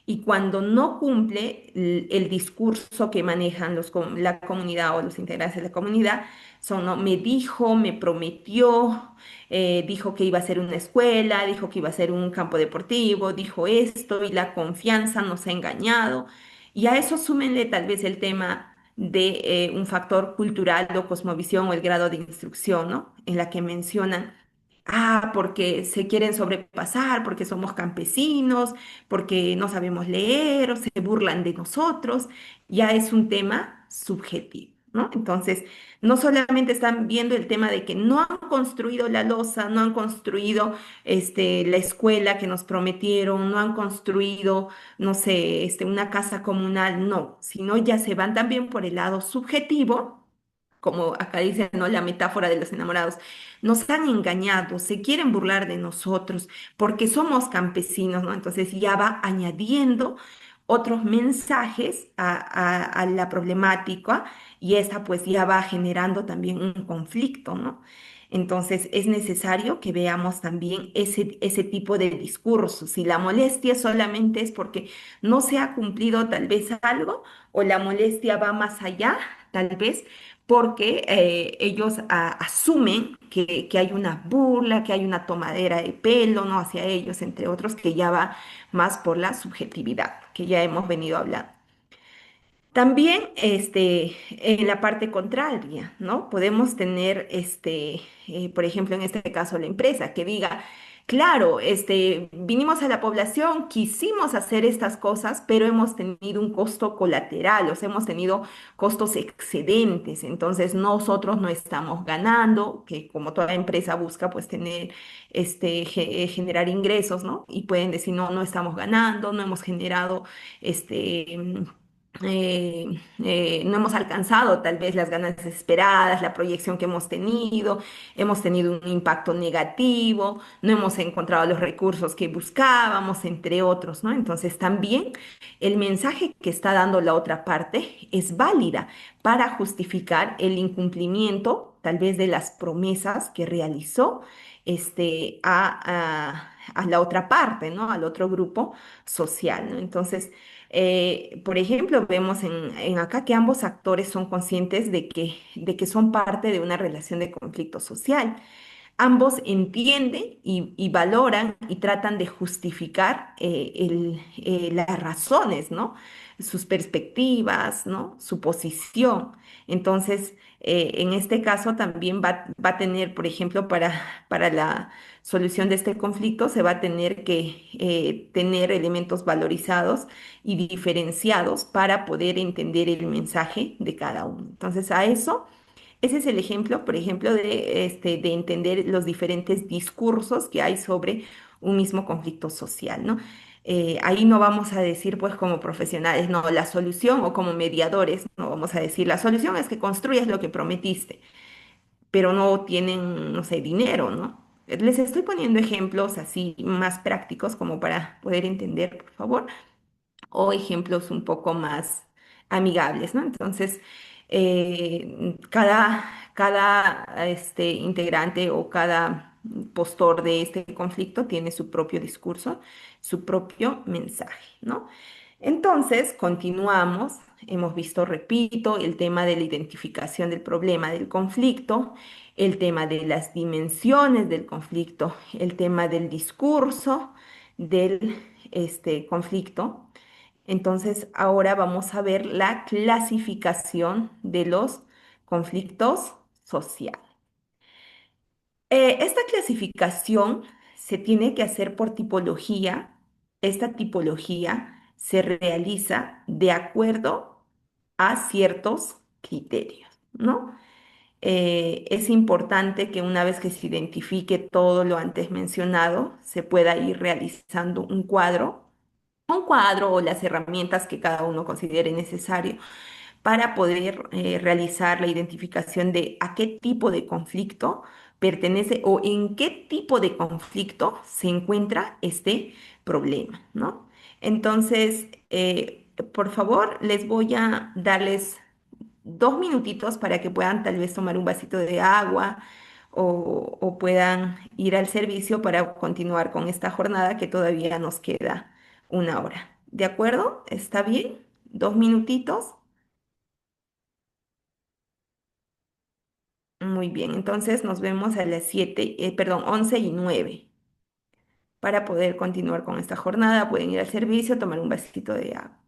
Y cuando no cumple el discurso que manejan la comunidad o los integrantes de la comunidad, son, ¿no? Me dijo, me prometió, dijo que iba a ser una escuela, dijo que iba a ser un campo deportivo, dijo esto y la confianza nos ha engañado. Y a eso súmenle tal vez el tema de un factor cultural o cosmovisión o el grado de instrucción, ¿no? En la que mencionan, porque se quieren sobrepasar, porque somos campesinos, porque no sabemos leer o se burlan de nosotros, ya es un tema subjetivo, ¿no? Entonces, no solamente están viendo el tema de que no han construido la losa, no han construido la escuela que nos prometieron, no han construido, no sé, una casa comunal, no, sino ya se van también por el lado subjetivo como acá dicen, ¿no? La metáfora de los enamorados, nos han engañado, se quieren burlar de nosotros porque somos campesinos, ¿no? Entonces ya va añadiendo otros mensajes a la problemática y esa pues ya va generando también un conflicto, ¿no? Entonces es necesario que veamos también ese tipo de discursos. Si la molestia solamente es porque no se ha cumplido tal vez algo o la molestia va más allá, tal vez porque ellos asumen que hay una burla, que hay una tomadera de pelo, ¿no? Hacia ellos, entre otros, que ya va más por la subjetividad, que ya hemos venido hablando. También en la parte contraria, ¿no? Podemos tener, por ejemplo, en este caso, la empresa que diga, claro, vinimos a la población, quisimos hacer estas cosas, pero hemos tenido un costo colateral, o sea, hemos tenido costos excedentes, entonces nosotros no estamos ganando, que como toda empresa busca, pues tener, generar ingresos, ¿no? Y pueden decir, no, no estamos ganando, no hemos generado, no hemos alcanzado tal vez las ganancias esperadas, la proyección que hemos tenido un impacto negativo, no hemos encontrado los recursos que buscábamos, entre otros, ¿no? Entonces también el mensaje que está dando la otra parte es válida para justificar el incumplimiento tal vez de las promesas que realizó a la otra parte, ¿no? Al otro grupo social, ¿no? Entonces, por ejemplo, vemos en acá que ambos actores son conscientes de que son parte de una relación de conflicto social. Ambos entienden y valoran y tratan de justificar las razones, ¿no? Sus perspectivas, ¿no? Su posición. Entonces, en este caso también va a tener, por ejemplo, para la solución de este conflicto, se va a tener que tener elementos valorizados y diferenciados para poder entender el mensaje de cada uno. Entonces, a eso Ese es el ejemplo, por ejemplo, de entender los diferentes discursos que hay sobre un mismo conflicto social, ¿no? Ahí no vamos a decir, pues, como profesionales, no, la solución o como mediadores, no vamos a decir, la solución es que construyas lo que prometiste, pero no tienen, no sé, dinero, ¿no? Les estoy poniendo ejemplos así más prácticos como para poder entender, por favor, o ejemplos un poco más amigables, ¿no? Entonces, cada integrante o cada postor de este conflicto tiene su propio discurso, su propio mensaje, ¿no? Entonces, continuamos. Hemos visto, repito, el tema de la identificación del problema del conflicto, el tema de las dimensiones del conflicto, el tema del discurso del conflicto. Entonces, ahora vamos a ver la clasificación de los conflictos sociales. Esta clasificación se tiene que hacer por tipología. Esta tipología se realiza de acuerdo a ciertos criterios, ¿no? Es importante que una vez que se identifique todo lo antes mencionado, se pueda ir realizando un cuadro o las herramientas que cada uno considere necesario para poder realizar la identificación de a qué tipo de conflicto pertenece o en qué tipo de conflicto se encuentra este problema, ¿no? Entonces, por favor, les voy a darles 2 minutitos para que puedan tal vez tomar un vasito de agua o puedan ir al servicio para continuar con esta jornada que todavía nos queda 1 hora. ¿De acuerdo? ¿Está bien? 2 minutitos. Muy bien, entonces nos vemos a las 7, perdón, 11:09. Para poder continuar con esta jornada, pueden ir al servicio, tomar un vasito de agua.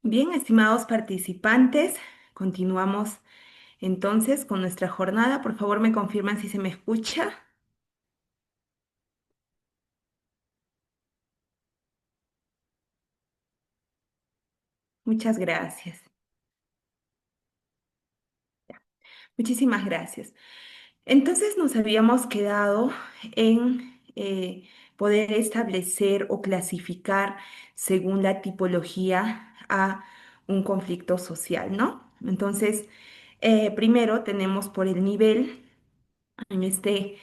Bien, estimados participantes, continuamos entonces con nuestra jornada. Por favor, me confirman si se me escucha. Muchas gracias. Muchísimas gracias. Entonces nos habíamos quedado en poder establecer o clasificar según la tipología a un conflicto social, ¿no? Entonces, primero tenemos por el nivel. En este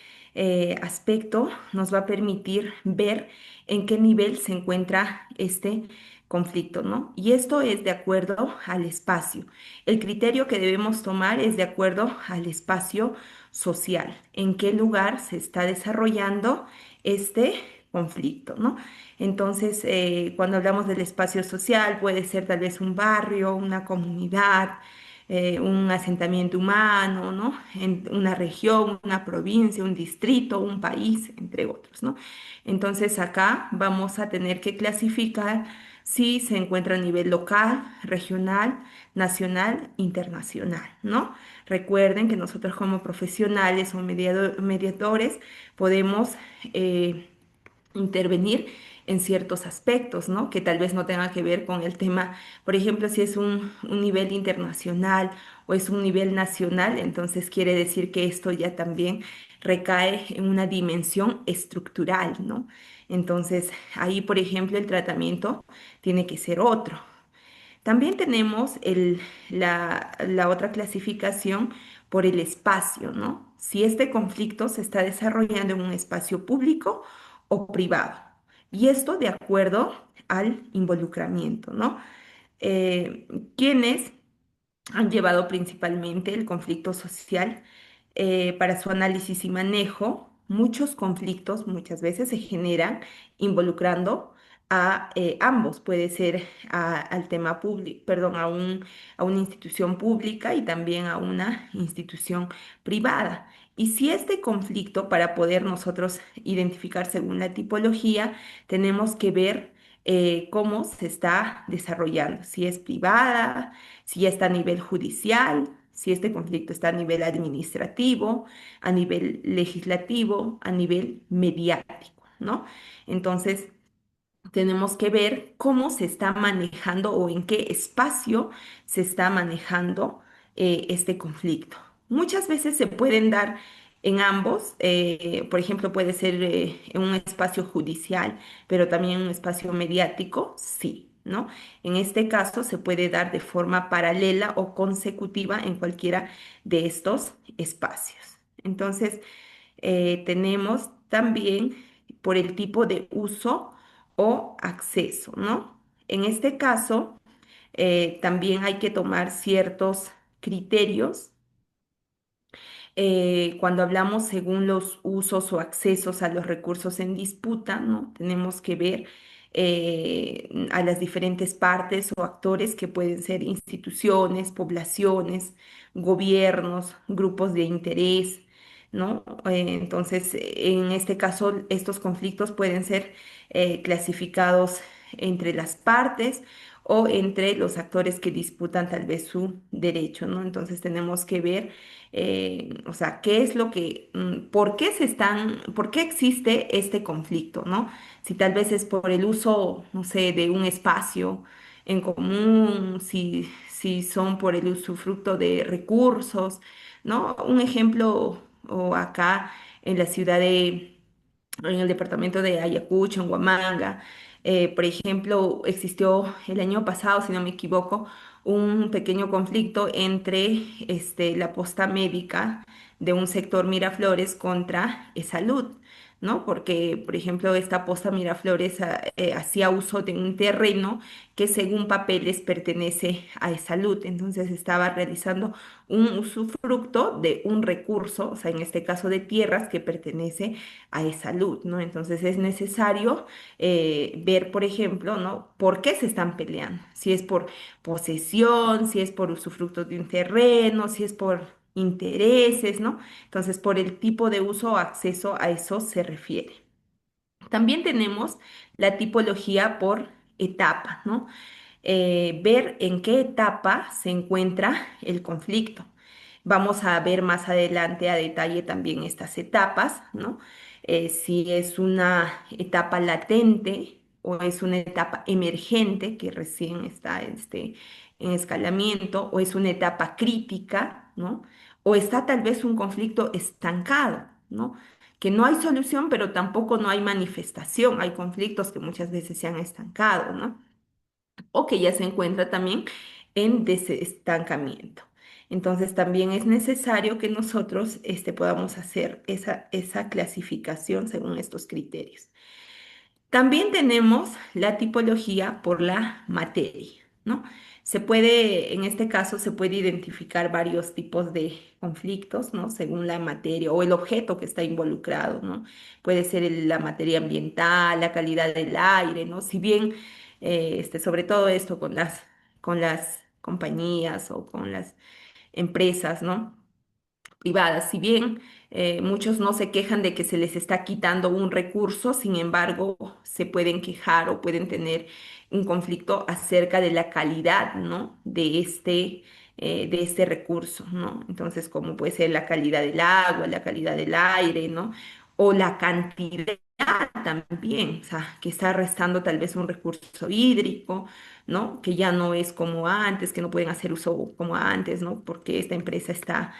aspecto nos va a permitir ver en qué nivel se encuentra este conflicto, ¿no? Y esto es de acuerdo al espacio. El criterio que debemos tomar es de acuerdo al espacio social, en qué lugar se está desarrollando este conflicto, ¿no? Entonces, cuando hablamos del espacio social, puede ser tal vez un barrio, una comunidad, un asentamiento humano, ¿no? En una región, una provincia, un distrito, un país, entre otros, ¿no? Entonces, acá vamos a tener que clasificar si se encuentra a nivel local, regional, nacional, internacional, ¿no? Recuerden que nosotros como profesionales o mediadores podemos intervenir en ciertos aspectos, ¿no? Que tal vez no tengan que ver con el tema, por ejemplo, si es un nivel internacional o es un nivel nacional, entonces quiere decir que esto ya también recae en una dimensión estructural, ¿no? Entonces, ahí, por ejemplo, el tratamiento tiene que ser otro. También tenemos la otra clasificación por el espacio, ¿no? Si este conflicto se está desarrollando en un espacio público o privado. Y esto de acuerdo al involucramiento, ¿no? Eh, ¿Quiénes han llevado principalmente el conflicto social para su análisis y manejo? Muchos conflictos muchas veces se generan involucrando a ambos, puede ser al tema público, perdón, a una institución pública y también a una institución privada. Y si este conflicto, para poder nosotros identificar según la tipología, tenemos que ver cómo se está desarrollando, si es privada, si ya está a nivel judicial, si este conflicto está a nivel administrativo, a nivel legislativo, a nivel mediático, ¿no? Entonces, tenemos que ver cómo se está manejando o en qué espacio se está manejando este conflicto. Muchas veces se pueden dar en ambos, por ejemplo, puede ser en un espacio judicial, pero también en un espacio mediático, sí, ¿no? En este caso se puede dar de forma paralela o consecutiva en cualquiera de estos espacios. Entonces, tenemos también por el tipo de uso o acceso, ¿no? En este caso, también hay que tomar ciertos criterios cuando hablamos según los usos o accesos a los recursos en disputa, ¿no? Tenemos que ver a las diferentes partes o actores que pueden ser instituciones, poblaciones, gobiernos, grupos de interés, ¿no? Entonces, en este caso, estos conflictos pueden ser clasificados entre las partes o entre los actores que disputan tal vez su derecho, ¿no? Entonces tenemos que ver o sea, qué es lo que, por qué existe este conflicto, ¿no? Si tal vez es por el uso, no sé, de un espacio en común, si son por el usufructo de recursos, ¿no? Un ejemplo, o acá en la ciudad de en el departamento de Ayacucho, en Huamanga. Por ejemplo, existió el año pasado, si no me equivoco, un pequeño conflicto entre la posta médica de un sector Miraflores contra Salud, ¿no? Porque, por ejemplo, esta posta Miraflores hacía uso de un terreno que según papeles pertenece a Salud. Entonces estaba realizando un usufructo de un recurso, o sea, en este caso de tierras que pertenece a salud, ¿no? Entonces es necesario ver, por ejemplo, ¿no? ¿Por qué se están peleando? Si es por posesión, si es por usufructo de un terreno, si es por intereses, ¿no? Entonces, por el tipo de uso o acceso a eso se refiere. También tenemos la tipología por etapa, ¿no? Ver en qué etapa se encuentra el conflicto. Vamos a ver más adelante a detalle también estas etapas, ¿no? Si es una etapa latente o es una etapa emergente que recién está en escalamiento o es una etapa crítica, ¿no? O está tal vez un conflicto estancado, ¿no? Que no hay solución, pero tampoco no hay manifestación. Hay conflictos que muchas veces se han estancado, ¿no? O que ya se encuentra también en desestancamiento. Entonces también es necesario que nosotros podamos hacer esa clasificación según estos criterios. También tenemos la tipología por la materia, ¿no? En este caso, se puede identificar varios tipos de conflictos, ¿no? Según la materia o el objeto que está involucrado, ¿no? Puede ser la materia ambiental, la calidad del aire, ¿no? Si bien, sobre todo esto con las compañías o con las empresas, ¿no? Privadas. Si bien muchos no se quejan de que se les está quitando un recurso, sin embargo, se pueden quejar o pueden tener un conflicto acerca de la calidad, ¿no? De este recurso, ¿no? Entonces, como puede ser la calidad del agua, la calidad del aire, ¿no? O la cantidad también, o sea, que está restando tal vez un recurso hídrico, ¿no? Que ya no es como antes, que no pueden hacer uso como antes, ¿no? Porque esta empresa está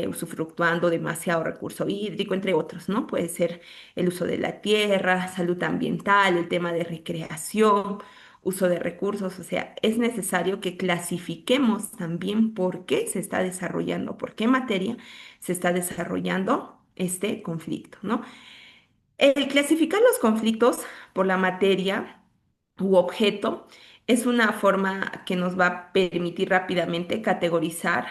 usufructuando demasiado recurso hídrico, entre otros, ¿no? Puede ser el uso de la tierra, salud ambiental, el tema de recreación, uso de recursos, o sea, es necesario que clasifiquemos también por qué se está desarrollando, por qué materia se está desarrollando este conflicto, ¿no? El clasificar los conflictos por la materia u objeto es una forma que nos va a permitir rápidamente categorizar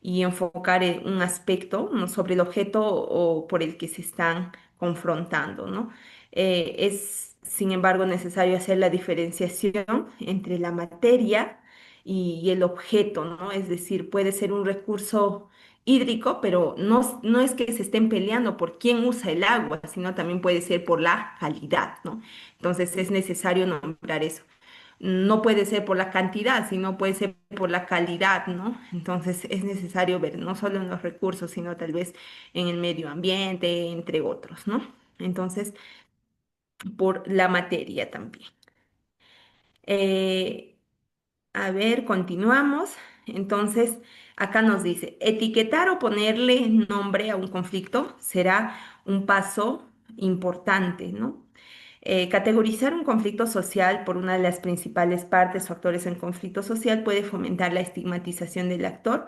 y enfocar en un aspecto, ¿no? Sobre el objeto o por el que se están confrontando, ¿no? Sin embargo, necesario hacer la diferenciación entre la materia y el objeto, ¿no? Es decir, puede ser un recurso hídrico, pero no es que se estén peleando por quién usa el agua, sino también puede ser por la calidad, ¿no? Entonces es necesario nombrar eso. No puede ser por la cantidad, sino puede ser por la calidad, ¿no? Entonces es necesario ver no solo en los recursos, sino tal vez en el medio ambiente, entre otros, ¿no? Entonces, por la materia también. Eh, A ver, continuamos. Entonces, acá nos dice, etiquetar o ponerle nombre a un conflicto será un paso importante, ¿no? Categorizar un conflicto social por una de las principales partes o actores en conflicto social puede fomentar la estigmatización del actor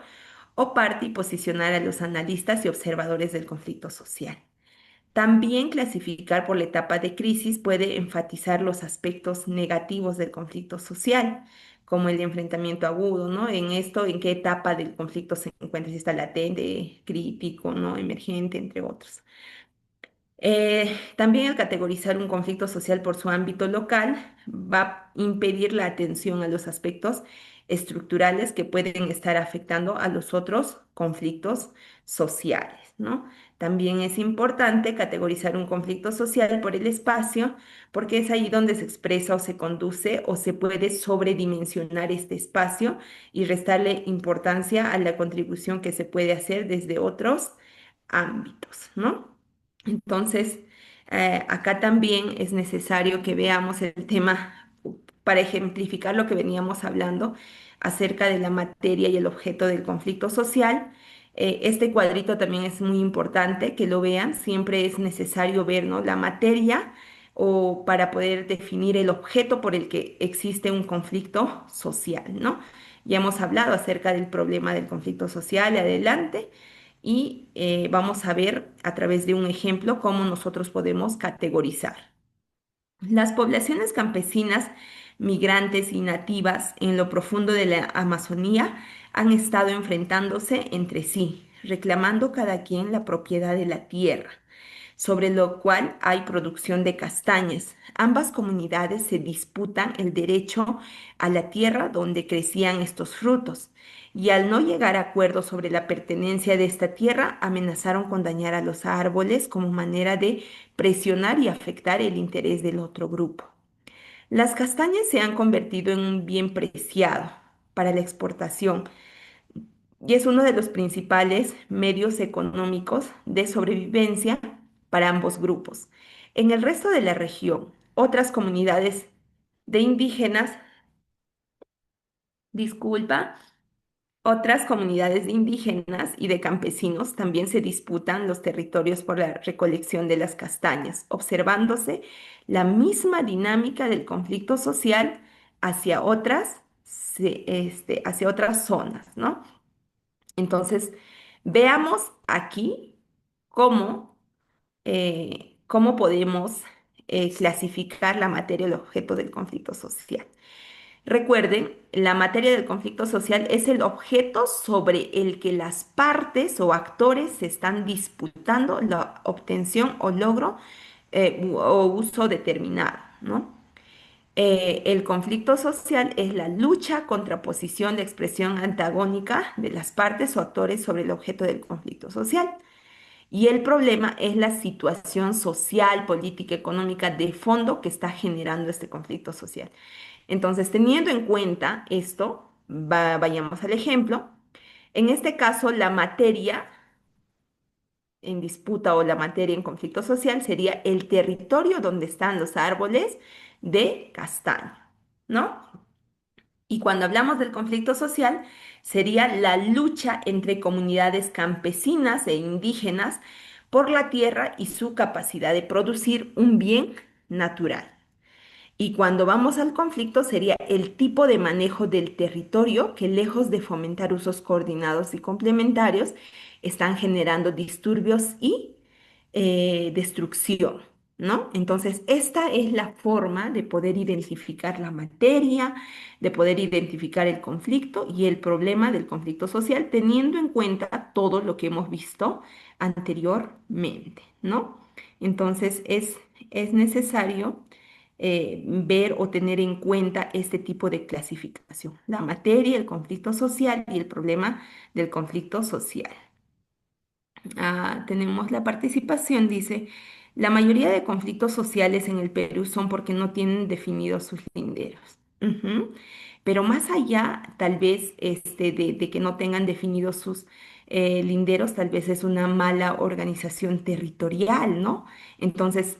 o parte y posicionar a los analistas y observadores del conflicto social. También clasificar por la etapa de crisis puede enfatizar los aspectos negativos del conflicto social, como el de enfrentamiento agudo, ¿no? En esto, en qué etapa del conflicto se encuentra, si está latente, crítico, ¿no? Emergente, entre otros. También el categorizar un conflicto social por su ámbito local va a impedir la atención a los aspectos estructurales que pueden estar afectando a los otros conflictos sociales, ¿no? También es importante categorizar un conflicto social por el espacio, porque es ahí donde se expresa o se conduce o se puede sobredimensionar este espacio y restarle importancia a la contribución que se puede hacer desde otros ámbitos, ¿no? Entonces, acá también es necesario que veamos el tema para ejemplificar lo que veníamos hablando acerca de la materia y el objeto del conflicto social. Este cuadrito también es muy importante que lo vean. Siempre es necesario ver, ¿no? La materia o para poder definir el objeto por el que existe un conflicto social, ¿no? Ya hemos hablado acerca del problema del conflicto social adelante y vamos a ver a través de un ejemplo cómo nosotros podemos categorizar. Las poblaciones campesinas, migrantes y nativas en lo profundo de la Amazonía han estado enfrentándose entre sí, reclamando cada quien la propiedad de la tierra, sobre lo cual hay producción de castañas. Ambas comunidades se disputan el derecho a la tierra donde crecían estos frutos, y al no llegar a acuerdos sobre la pertenencia de esta tierra, amenazaron con dañar a los árboles como manera de presionar y afectar el interés del otro grupo. Las castañas se han convertido en un bien preciado para la exportación y es uno de los principales medios económicos de sobrevivencia para ambos grupos. En el resto de la región, otras comunidades de indígenas, disculpa, otras comunidades de indígenas y de campesinos también se disputan los territorios por la recolección de las castañas, observándose la misma dinámica del conflicto social hacia hacia otras zonas, ¿no? Entonces, veamos aquí cómo, cómo podemos clasificar la materia, el objeto del conflicto social. Recuerden, la materia del conflicto social es el objeto sobre el que las partes o actores se están disputando la obtención o logro o uso determinado, ¿no? El conflicto social es la lucha, contraposición, la expresión antagónica de las partes o actores sobre el objeto del conflicto social. Y el problema es la situación social, política, económica de fondo que está generando este conflicto social. Entonces, teniendo en cuenta esto, vayamos al ejemplo. En este caso, la materia en disputa o la materia en conflicto social sería el territorio donde están los árboles de castaño, ¿no? Y cuando hablamos del conflicto social, sería la lucha entre comunidades campesinas e indígenas por la tierra y su capacidad de producir un bien natural. Y cuando vamos al conflicto sería el tipo de manejo del territorio que lejos de fomentar usos coordinados y complementarios, están generando disturbios y destrucción, ¿no? Entonces, esta es la forma de poder identificar la materia, de poder identificar el conflicto y el problema del conflicto social, teniendo en cuenta todo lo que hemos visto anteriormente, ¿no? Entonces, es necesario ver o tener en cuenta este tipo de clasificación, la materia, el conflicto social y el problema del conflicto social. Tenemos la participación, dice, la mayoría de conflictos sociales en el Perú son porque no tienen definidos sus linderos. Ujú. Pero más allá, tal vez, de que no tengan definidos sus linderos, tal vez es una mala organización territorial, ¿no? Entonces,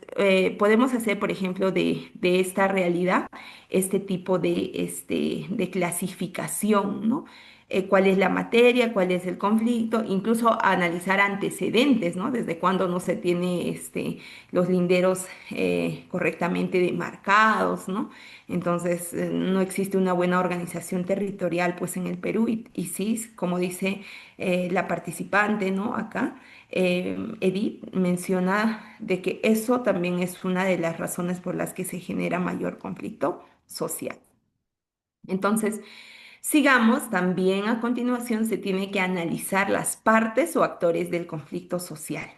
podemos hacer, por ejemplo, de esta realidad, este tipo de clasificación, ¿no? Cuál es la materia, cuál es el conflicto, incluso analizar antecedentes, ¿no? Desde cuándo no se tiene los linderos correctamente demarcados, ¿no? Entonces, no existe una buena organización territorial, pues, en el Perú y sí, como dice la participante, ¿no? Acá, Edith menciona de que eso también es una de las razones por las que se genera mayor conflicto social. Entonces, sigamos, también a continuación se tiene que analizar las partes o actores del conflicto social.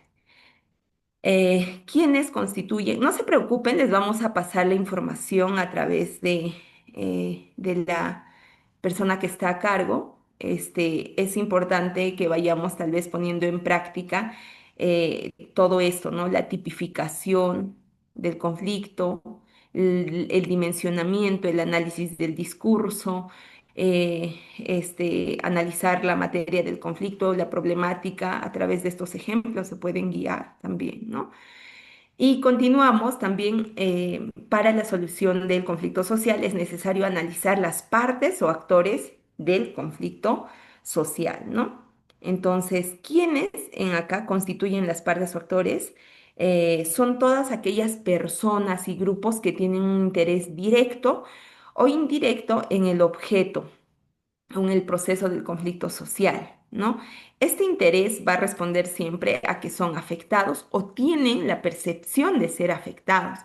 ¿Quiénes constituyen? No se preocupen, les vamos a pasar la información a través de la persona que está a cargo. Es importante que vayamos tal vez poniendo en práctica todo esto, ¿no? La tipificación del conflicto, el dimensionamiento, el análisis del discurso, analizar la materia del conflicto, la problemática, a través de estos ejemplos se pueden guiar también, ¿no? Y continuamos también, para la solución del conflicto social es necesario analizar las partes o actores del conflicto social, ¿no? Entonces, ¿quiénes en acá constituyen las partes o actores? Son todas aquellas personas y grupos que tienen un interés directo o indirecto en el objeto en el proceso del conflicto social, ¿no? Este interés va a responder siempre a que son afectados o tienen la percepción de ser afectados.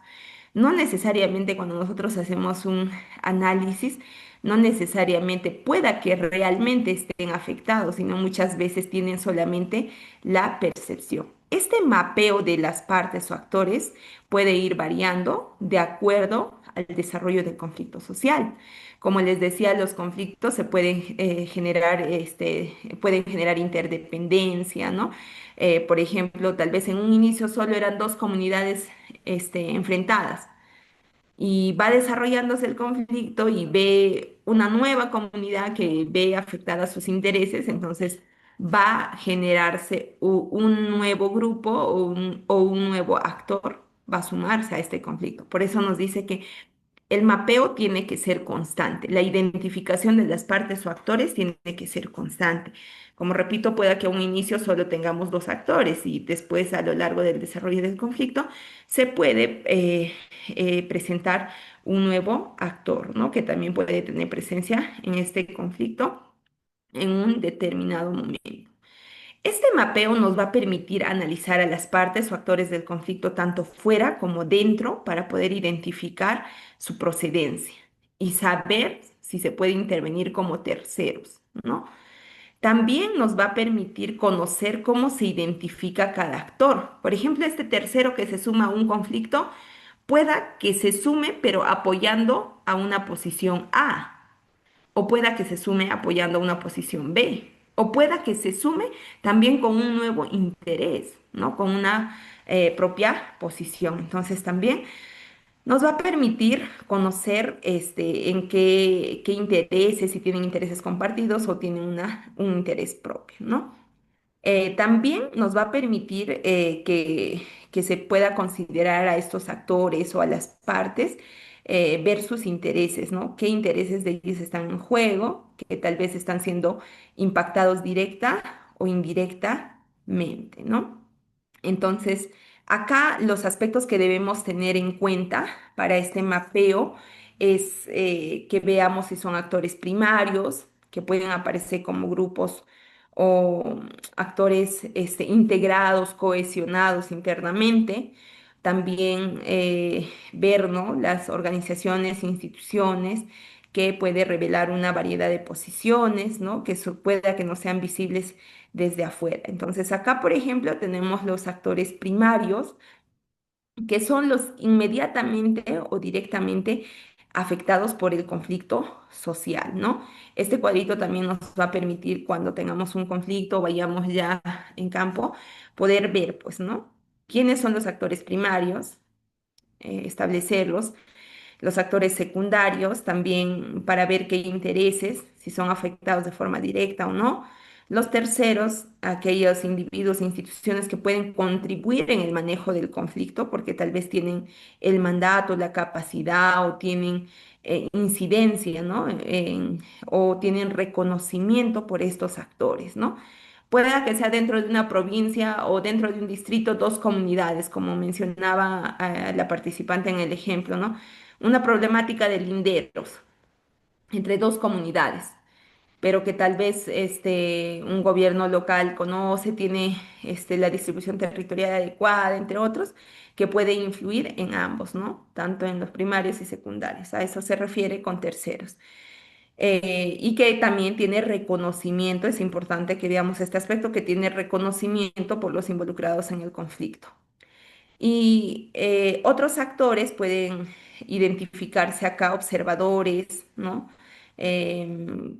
No necesariamente cuando nosotros hacemos un análisis, no necesariamente pueda que realmente estén afectados, sino muchas veces tienen solamente la percepción. Este mapeo de las partes o actores puede ir variando de acuerdo al desarrollo del conflicto social. Como les decía, los conflictos se pueden generar, pueden generar interdependencia, ¿no? Por ejemplo, tal vez en un inicio solo eran dos comunidades, enfrentadas y va desarrollándose el conflicto y ve una nueva comunidad que ve afectadas sus intereses, entonces va a generarse un nuevo grupo o un nuevo actor, va a sumarse a este conflicto. Por eso nos dice que el mapeo tiene que ser constante, la identificación de las partes o actores tiene que ser constante. Como repito, pueda que a un inicio solo tengamos dos actores y después a lo largo del desarrollo del conflicto se puede presentar un nuevo actor, ¿no? Que también puede tener presencia en este conflicto en un determinado momento. Este mapeo nos va a permitir analizar a las partes o actores del conflicto tanto fuera como dentro para poder identificar su procedencia y saber si se puede intervenir como terceros, ¿no? También nos va a permitir conocer cómo se identifica cada actor. Por ejemplo, este tercero que se suma a un conflicto pueda que se sume pero apoyando a una posición A, o pueda que se sume apoyando a una posición B, o pueda que se sume también con un nuevo interés, ¿no? Con una propia posición. Entonces también nos va a permitir conocer en qué intereses, si tienen intereses compartidos o tienen un interés propio, ¿no? También nos va a permitir que se pueda considerar a estos actores o a las partes, ver sus intereses, ¿no? ¿Qué intereses de ellos están en juego? Que tal vez están siendo impactados directa o indirectamente, ¿no? Entonces, acá los aspectos que debemos tener en cuenta para este mapeo es que veamos si son actores primarios, que pueden aparecer como grupos o actores integrados, cohesionados internamente. También ver, ¿no? Las organizaciones, instituciones que puede revelar una variedad de posiciones, ¿no? Que pueda que no sean visibles desde afuera. Entonces, acá, por ejemplo, tenemos los actores primarios, que son los inmediatamente o directamente afectados por el conflicto social, ¿no? Este cuadrito también nos va a permitir cuando tengamos un conflicto, vayamos ya en campo, poder ver, pues, ¿no? ¿Quiénes son los actores primarios? Establecerlos, los actores secundarios también para ver qué intereses, si son afectados de forma directa o no. Los terceros, aquellos individuos e instituciones que pueden contribuir en el manejo del conflicto, porque tal vez tienen el mandato, la capacidad o tienen incidencia, ¿no? O tienen reconocimiento por estos actores, ¿no? Pueda que sea dentro de una provincia o dentro de un distrito, dos comunidades, como mencionaba la participante en el ejemplo, ¿no? Una problemática de linderos entre dos comunidades, pero que tal vez un gobierno local conoce, tiene la distribución territorial adecuada, entre otros, que puede influir en ambos, ¿no? Tanto en los primarios y secundarios. A eso se refiere con terceros. Y que también tiene reconocimiento, es importante que veamos este aspecto, que tiene reconocimiento por los involucrados en el conflicto. Y otros actores pueden identificarse acá, observadores, ¿no?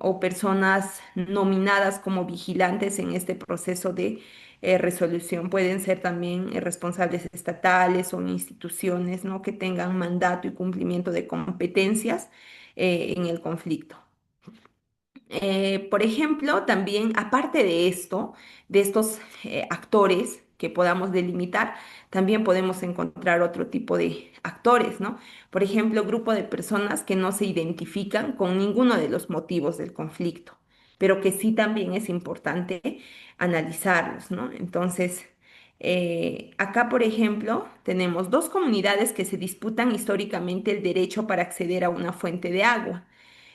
O personas nominadas como vigilantes en este proceso de resolución. Pueden ser también responsables estatales o instituciones, ¿no? Que tengan mandato y cumplimiento de competencias en el conflicto. Por ejemplo, también, aparte de esto, de estos actores que podamos delimitar, también podemos encontrar otro tipo de actores, ¿no? Por ejemplo, grupo de personas que no se identifican con ninguno de los motivos del conflicto, pero que sí también es importante analizarlos, ¿no? Entonces, acá, por ejemplo, tenemos dos comunidades que se disputan históricamente el derecho para acceder a una fuente de agua,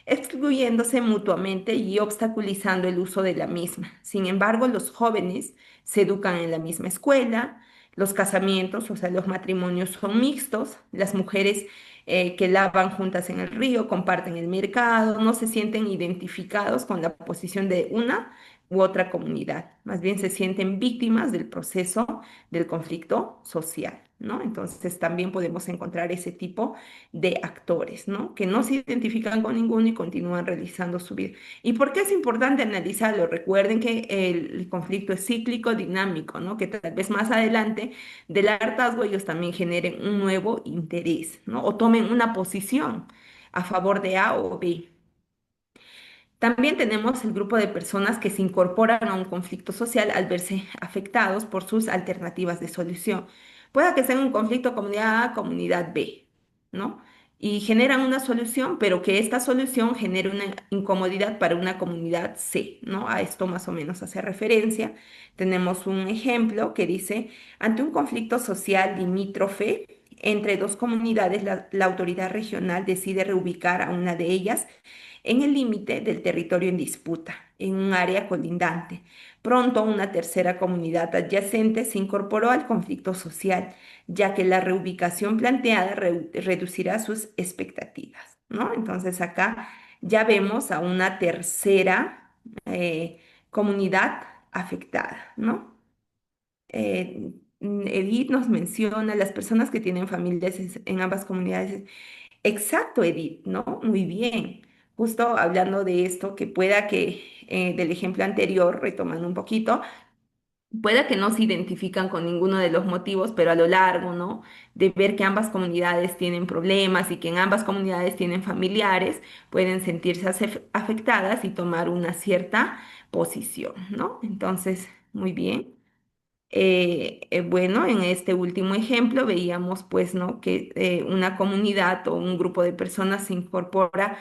excluyéndose mutuamente y obstaculizando el uso de la misma. Sin embargo, los jóvenes se educan en la misma escuela, los casamientos, o sea, los matrimonios son mixtos, las mujeres que lavan juntas en el río, comparten el mercado, no se sienten identificados con la posición de una u otra comunidad, más bien se sienten víctimas del proceso del conflicto social, ¿no? Entonces también podemos encontrar ese tipo de actores, ¿no? Que no se identifican con ninguno y continúan realizando su vida. ¿Y por qué es importante analizarlo? Recuerden que el conflicto es cíclico, dinámico, ¿no? Que tal vez más adelante del hartazgo ellos también generen un nuevo interés, ¿no? O tomen una posición a favor de A o B. También tenemos el grupo de personas que se incorporan a un conflicto social al verse afectados por sus alternativas de solución. Puede que sea un conflicto comunidad A, comunidad B, ¿no? Y generan una solución, pero que esta solución genere una incomodidad para una comunidad C, ¿no? A esto más o menos hace referencia. Tenemos un ejemplo que dice, ante un conflicto social limítrofe, entre dos comunidades, la autoridad regional decide reubicar a una de ellas en el límite del territorio en disputa, en un área colindante. Pronto una tercera comunidad adyacente se incorporó al conflicto social, ya que la reubicación planteada reducirá sus expectativas, ¿no? Entonces acá ya vemos a una tercera comunidad afectada, ¿no? Edith nos menciona las personas que tienen familias en ambas comunidades. Exacto, Edith, ¿no? Muy bien. Justo hablando de esto, que pueda que, del ejemplo anterior, retomando un poquito, pueda que no se identifican con ninguno de los motivos, pero a lo largo, ¿no? De ver que ambas comunidades tienen problemas y que en ambas comunidades tienen familiares, pueden sentirse afectadas y tomar una cierta posición, ¿no? Entonces, muy bien. Bueno, en este último ejemplo veíamos pues, ¿no? que una comunidad o un grupo de personas se incorpora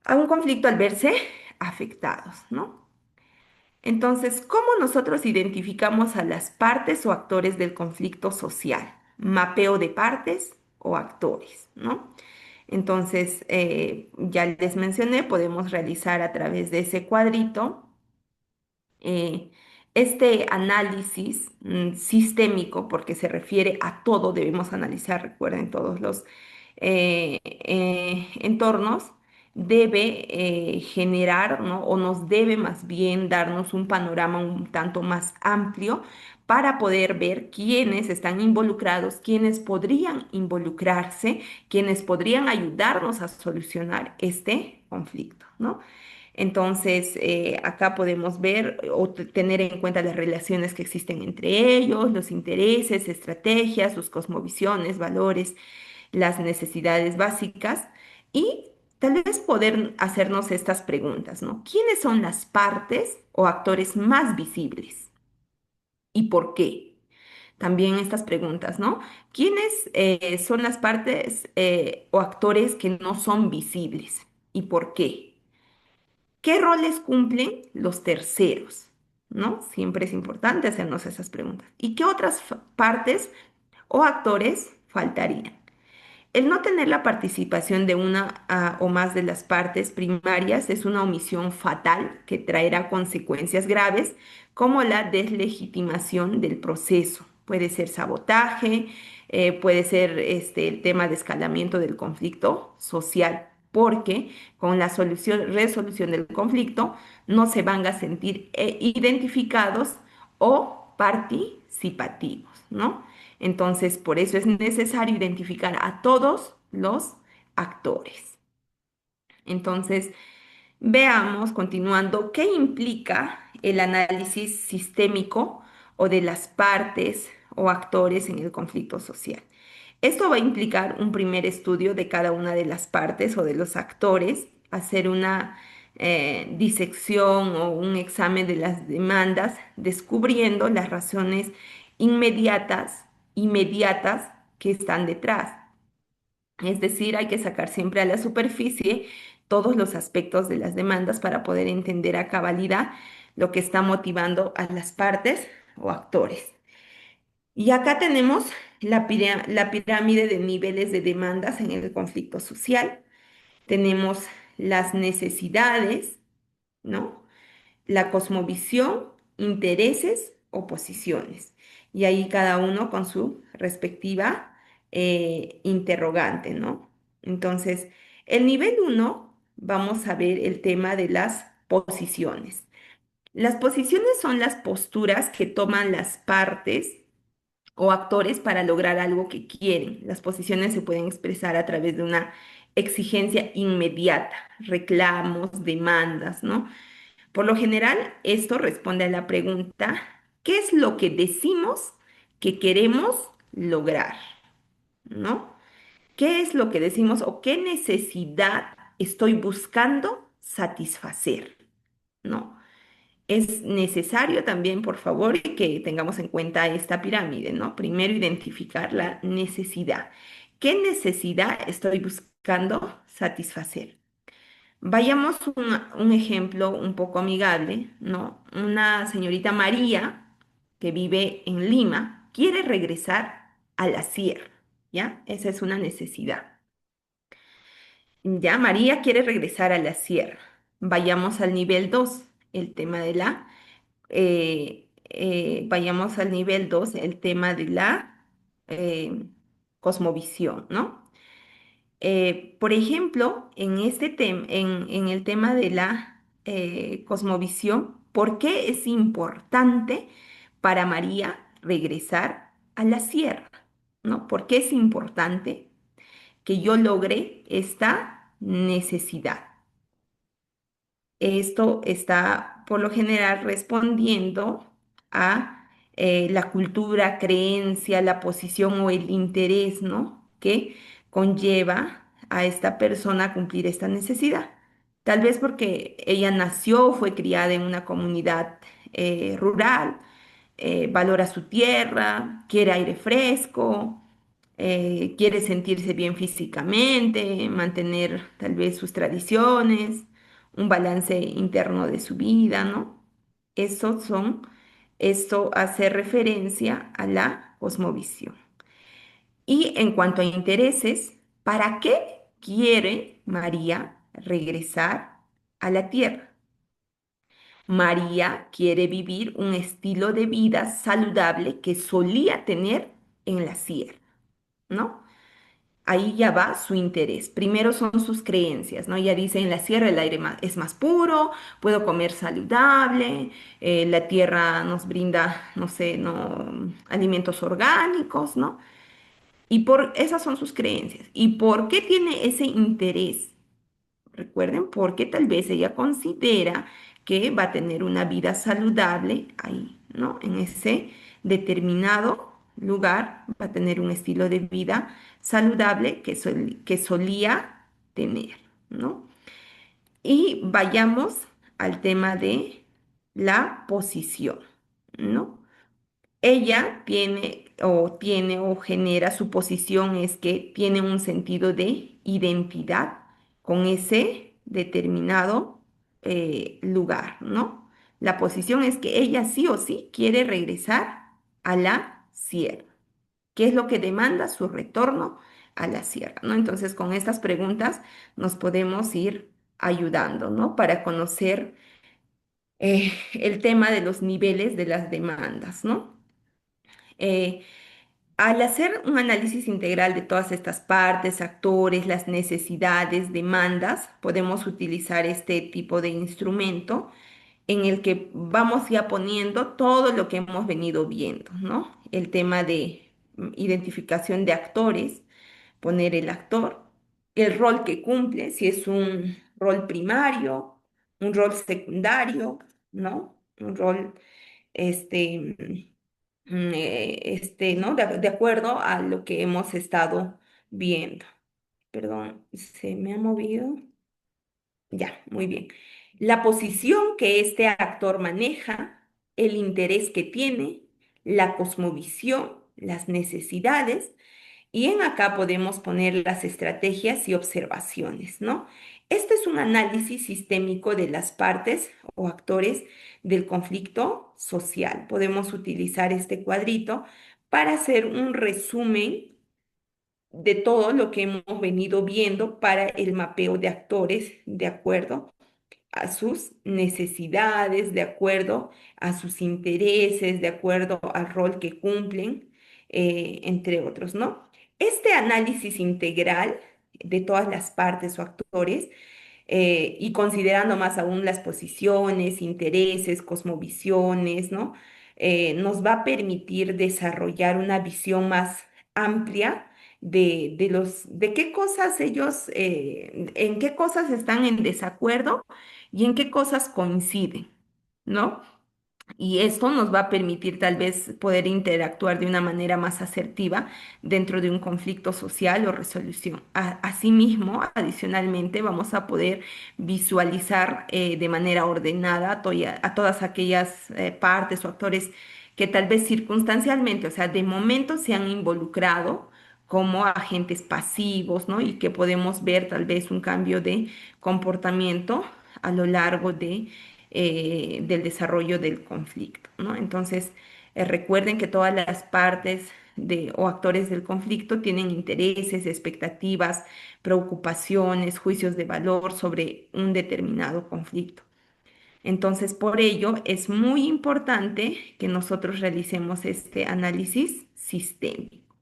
a un conflicto al verse afectados, ¿no? Entonces, ¿cómo nosotros identificamos a las partes o actores del conflicto social? Mapeo de partes o actores, ¿no? Entonces, ya les mencioné, podemos realizar a través de ese cuadrito eh, este análisis sistémico, porque se refiere a todo, debemos analizar, recuerden, todos los entornos, debe generar, ¿no? O nos debe más bien darnos un panorama un tanto más amplio para poder ver quiénes están involucrados, quiénes podrían involucrarse, quiénes podrían ayudarnos a solucionar este conflicto, ¿no? Entonces, acá podemos ver o tener en cuenta las relaciones que existen entre ellos, los intereses, estrategias, sus cosmovisiones, valores, las necesidades básicas y tal vez poder hacernos estas preguntas, ¿no? ¿Quiénes son las partes o actores más visibles y por qué? También estas preguntas, ¿no? ¿Quiénes son las partes o actores que no son visibles y por qué? ¿Qué roles cumplen los terceros? ¿No? Siempre es importante hacernos esas preguntas. ¿Y qué otras partes o actores faltarían? El no tener la participación de una o más de las partes primarias es una omisión fatal que traerá consecuencias graves como la deslegitimación del proceso. Puede ser sabotaje, puede ser el tema de escalamiento del conflicto social, porque con la resolución del conflicto no se van a sentir identificados o participativos, ¿no? Entonces, por eso es necesario identificar a todos los actores. Entonces, veamos, continuando, qué implica el análisis sistémico o de las partes o actores en el conflicto social. Esto va a implicar un primer estudio de cada una de las partes o de los actores, hacer una disección o un examen de las demandas, descubriendo las razones inmediatas que están detrás. Es decir, hay que sacar siempre a la superficie todos los aspectos de las demandas para poder entender a cabalidad lo que está motivando a las partes o actores. Y acá tenemos la pirámide de niveles de demandas en el conflicto social. Tenemos las necesidades, ¿no? La cosmovisión, intereses o posiciones. Y ahí cada uno con su respectiva interrogante, ¿no? Entonces, el nivel uno, vamos a ver el tema de las posiciones. Las posiciones son las posturas que toman las partes o actores para lograr algo que quieren. Las posiciones se pueden expresar a través de una exigencia inmediata, reclamos, demandas, ¿no? Por lo general, esto responde a la pregunta, ¿qué es lo que decimos que queremos lograr? ¿No? ¿Qué es lo que decimos o qué necesidad estoy buscando satisfacer? ¿No? Es necesario también, por favor, que tengamos en cuenta esta pirámide, ¿no? Primero, identificar la necesidad. ¿Qué necesidad estoy buscando satisfacer? Vayamos un ejemplo un poco amigable, ¿no? Una señorita María que vive en Lima quiere regresar a la sierra. ¿ya? Esa es una necesidad. Ya, María quiere regresar a la sierra. Vayamos al nivel 2, el tema de la, vayamos al nivel 2, el tema de la cosmovisión, ¿no? Por ejemplo, en el tema de la cosmovisión, ¿por qué es importante para María regresar a la sierra? ¿No? ¿Por qué es importante que yo logre esta necesidad? Esto está por lo general respondiendo a la cultura, creencia, la posición o el interés, ¿no? Que conlleva a esta persona a cumplir esta necesidad. Tal vez porque ella nació, fue criada en una comunidad rural, valora su tierra, quiere aire fresco, quiere sentirse bien físicamente, mantener tal vez sus tradiciones, un balance interno de su vida, ¿no? Esos son, esto hace referencia a la cosmovisión. Y en cuanto a intereses, ¿para qué quiere María regresar a la tierra? María quiere vivir un estilo de vida saludable que solía tener en la sierra, ¿no? Ahí ya va su interés. Primero son sus creencias, ¿no? Ella dice, en la sierra el aire es más puro, puedo comer saludable, la tierra nos brinda, no sé, no, alimentos orgánicos, ¿no? Y por esas son sus creencias. ¿Y por qué tiene ese interés? Recuerden, porque tal vez ella considera que va a tener una vida saludable ahí, ¿no? En ese determinado lugar va a tener un estilo de vida saludable que solía tener, ¿no? Y vayamos al tema de la posición, ¿no? Ella tiene o genera su posición es que tiene un sentido de identidad con ese determinado lugar, ¿no? La posición es que ella sí o sí quiere regresar a la sierra. ¿Qué es lo que demanda su retorno a la sierra, ¿no? Entonces, con estas preguntas nos podemos ir ayudando, ¿no? Para conocer el tema de los niveles de las demandas, ¿no? Eh, Al hacer un análisis integral de todas estas partes, actores, las necesidades, demandas, podemos utilizar este tipo de instrumento en el que vamos ya poniendo todo lo que hemos venido viendo, ¿no? El tema de identificación de actores, poner el actor, el rol que cumple, si es un rol primario, un rol secundario, ¿no? Un rol este, ¿no? De acuerdo a lo que hemos estado viendo. Perdón, se me ha movido. Ya, muy bien. La posición que este actor maneja, el interés que tiene, la cosmovisión, las necesidades y en acá podemos poner las estrategias y observaciones, ¿no? Este es un análisis sistémico de las partes o actores del conflicto social. Podemos utilizar este cuadrito para hacer un resumen de todo lo que hemos venido viendo para el mapeo de actores de acuerdo a sus necesidades, de acuerdo a sus intereses, de acuerdo al rol que cumplen, entre otros, ¿no? Este análisis integral de todas las partes o actores y considerando más aún las posiciones, intereses, cosmovisiones, ¿no? Nos va a permitir desarrollar una visión más amplia de qué cosas ellos, en qué cosas están en desacuerdo y en qué cosas coinciden, ¿no? Y esto nos va a permitir tal vez poder interactuar de una manera más asertiva dentro de un conflicto social o resolución. Asimismo, adicionalmente, vamos a poder visualizar de manera ordenada a todas aquellas partes o actores que tal vez circunstancialmente, o sea, de momento se han involucrado como agentes pasivos, ¿no? Y que podemos ver tal vez un cambio de comportamiento a lo largo del desarrollo del conflicto, ¿no? Entonces, recuerden que todas las partes o actores del conflicto tienen intereses, expectativas, preocupaciones, juicios de valor sobre un determinado conflicto. Entonces, por ello es muy importante que nosotros realicemos este análisis sistémico.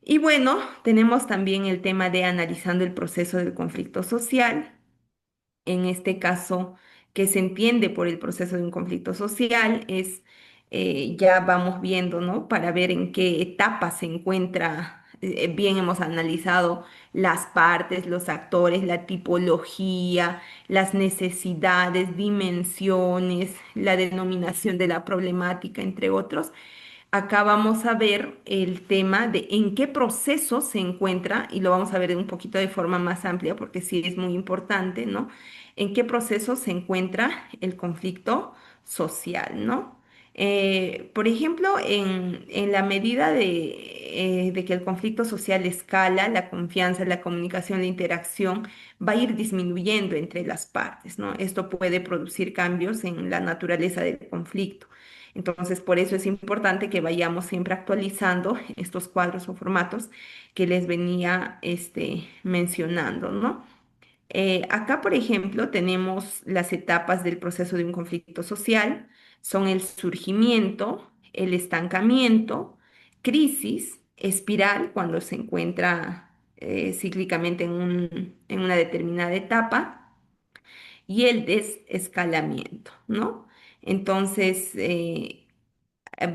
Y bueno, tenemos también el tema de analizando el proceso del conflicto social. En este caso, que se entiende por el proceso de un conflicto social es, ya vamos viendo, ¿no? Para ver en qué etapa se encuentra, bien hemos analizado las partes, los actores, la tipología, las necesidades, dimensiones, la denominación de la problemática, entre otros. Acá vamos a ver el tema de en qué proceso se encuentra, y lo vamos a ver un poquito de forma más amplia porque sí es muy importante, ¿no? En qué proceso se encuentra el conflicto social, ¿no? Por ejemplo, en la medida de que el conflicto social escala, la confianza, la comunicación, la interacción va a ir disminuyendo entre las partes, ¿no? Esto puede producir cambios en la naturaleza del conflicto. Entonces, por eso es importante que vayamos siempre actualizando estos cuadros o formatos que les venía mencionando, ¿no? Acá, por ejemplo, tenemos las etapas del proceso de un conflicto social. Son el surgimiento, el estancamiento, crisis, espiral, cuando se encuentra cíclicamente en una determinada etapa, y el desescalamiento, ¿no? Entonces,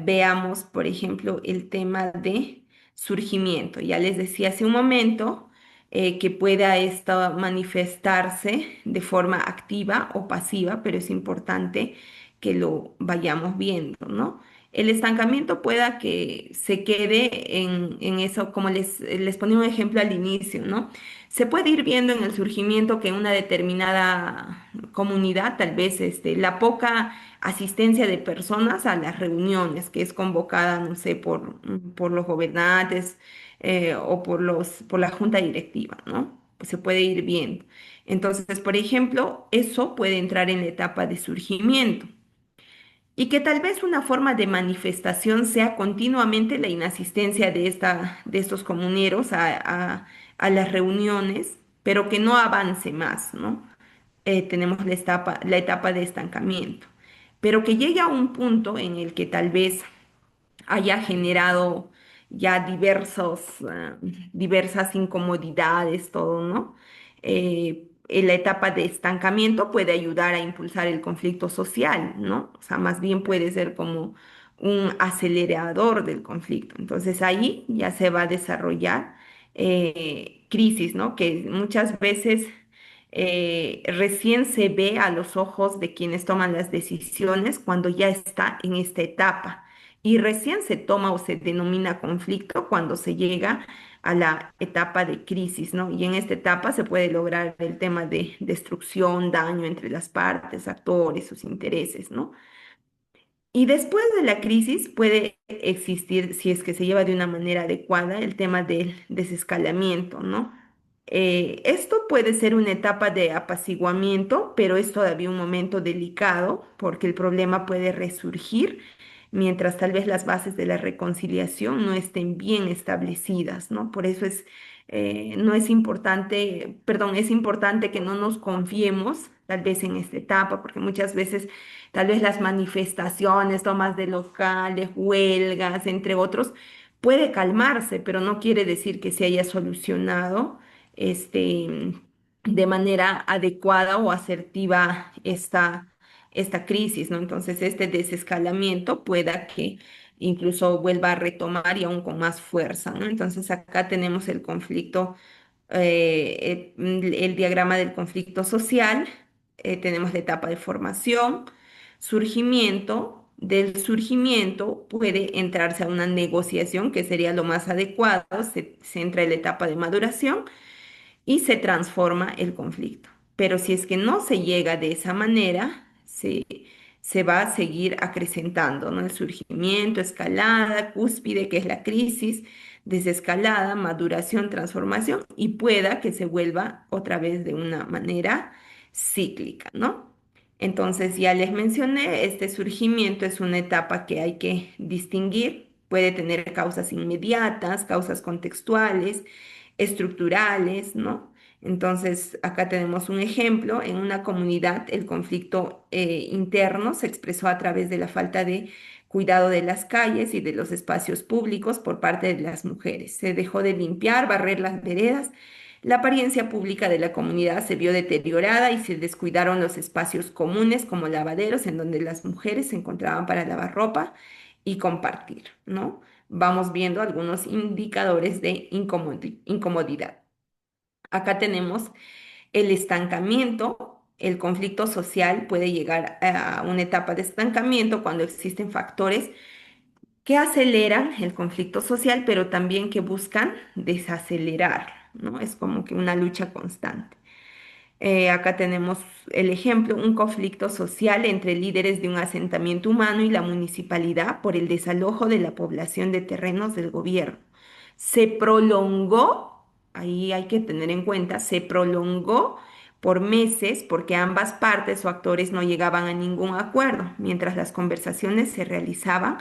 veamos, por ejemplo, el tema de surgimiento. Ya les decía hace un momento que pueda esto manifestarse de forma activa o pasiva, pero es importante que lo vayamos viendo, ¿no? El estancamiento pueda que se quede en eso, como les ponía un ejemplo al inicio, ¿no? Se puede ir viendo en el surgimiento que una determinada comunidad, tal vez la poca asistencia de personas a las reuniones, que es convocada, no sé, por los gobernantes o por la junta directiva, ¿no? Pues se puede ir viendo. Entonces, por ejemplo, eso puede entrar en la etapa de surgimiento. Y que tal vez una forma de manifestación sea continuamente la inasistencia de estos comuneros a las reuniones, pero que no avance más, ¿no? Tenemos la etapa de estancamiento, pero que llegue a un punto en el que tal vez haya generado ya diversas incomodidades, todo, ¿no? En la etapa de estancamiento puede ayudar a impulsar el conflicto social, ¿no? O sea, más bien puede ser como un acelerador del conflicto. Entonces ahí ya se va a desarrollar crisis, ¿no? Que muchas veces recién se ve a los ojos de quienes toman las decisiones cuando ya está en esta etapa. Y recién se toma o se denomina conflicto cuando se llega a la etapa de crisis, ¿no? Y en esta etapa se puede lograr el tema de destrucción, daño entre las partes, actores, sus intereses, ¿no? Y después de la crisis puede existir, si es que se lleva de una manera adecuada, el tema del desescalamiento, ¿no? Esto puede ser una etapa de apaciguamiento, pero es todavía un momento delicado porque el problema puede resurgir mientras tal vez las bases de la reconciliación no estén bien establecidas, ¿no? Por eso no es importante, perdón, es importante que no nos confiemos tal vez en esta etapa, porque muchas veces tal vez las manifestaciones, tomas de locales, huelgas, entre otros, puede calmarse, pero no quiere decir que se haya solucionado este, de manera adecuada o asertiva esta crisis, ¿no? Entonces, este desescalamiento pueda que incluso vuelva a retomar y aún con más fuerza, ¿no? Entonces, acá tenemos el conflicto, el diagrama del conflicto social, tenemos la etapa de formación, surgimiento. Del surgimiento puede entrarse a una negociación, que sería lo más adecuado, se entra en la etapa de maduración y se transforma el conflicto. Pero si es que no se llega de esa manera, se va a seguir acrecentando, ¿no? El surgimiento, escalada, cúspide, que es la crisis, desescalada, maduración, transformación, y pueda que se vuelva otra vez de una manera cíclica, ¿no? Entonces, ya les mencioné, este surgimiento es una etapa que hay que distinguir puede tener causas inmediatas, causas contextuales, estructurales, ¿no? Entonces, acá tenemos un ejemplo. En una comunidad, el conflicto interno se expresó a través de la falta de cuidado de las calles y de los espacios públicos por parte de las mujeres. Se dejó de limpiar, barrer las veredas. La apariencia pública de la comunidad se vio deteriorada y se descuidaron los espacios comunes como lavaderos en donde las mujeres se encontraban para lavar ropa y compartir, ¿no? Vamos viendo algunos indicadores de incomodidad. Acá tenemos el estancamiento. El conflicto social puede llegar a una etapa de estancamiento cuando existen factores que aceleran el conflicto social, pero también que buscan desacelerar, ¿no? Es como que una lucha constante. Acá tenemos el ejemplo, un conflicto social entre líderes de un asentamiento humano y la municipalidad por el desalojo de la población de terrenos del gobierno. Se prolongó, ahí hay que tener en cuenta, se prolongó por meses porque ambas partes o actores no llegaban a ningún acuerdo. Mientras las conversaciones se realizaban,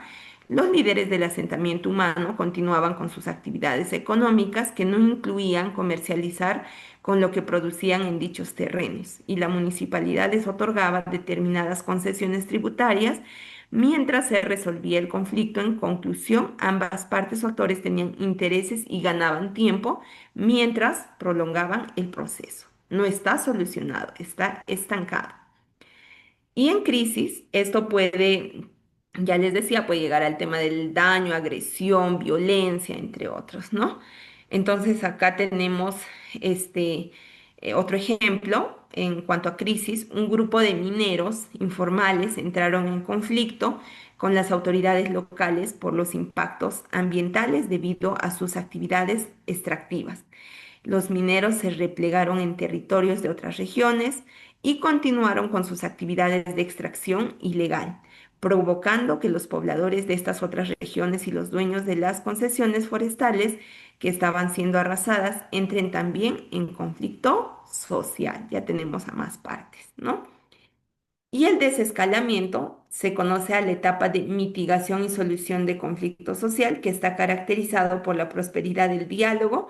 los líderes del asentamiento humano continuaban con sus actividades económicas que no incluían comercializar con lo que producían en dichos terrenos, y la municipalidad les otorgaba determinadas concesiones tributarias mientras se resolvía el conflicto. En conclusión, ambas partes o actores tenían intereses y ganaban tiempo mientras prolongaban el proceso. No está solucionado, está estancado. Y en crisis, esto puede, ya les decía, puede llegar al tema del daño, agresión, violencia, entre otros, ¿no? Entonces acá tenemos otro ejemplo en cuanto a crisis. Un grupo de mineros informales entraron en conflicto con las autoridades locales por los impactos ambientales debido a sus actividades extractivas. Los mineros se replegaron en territorios de otras regiones y continuaron con sus actividades de extracción ilegal, provocando que los pobladores de estas otras regiones y los dueños de las concesiones forestales que estaban siendo arrasadas entren también en conflicto social. Ya tenemos a más partes, ¿no? Y el desescalamiento se conoce a la etapa de mitigación y solución de conflicto social, que está caracterizado por la prosperidad del diálogo,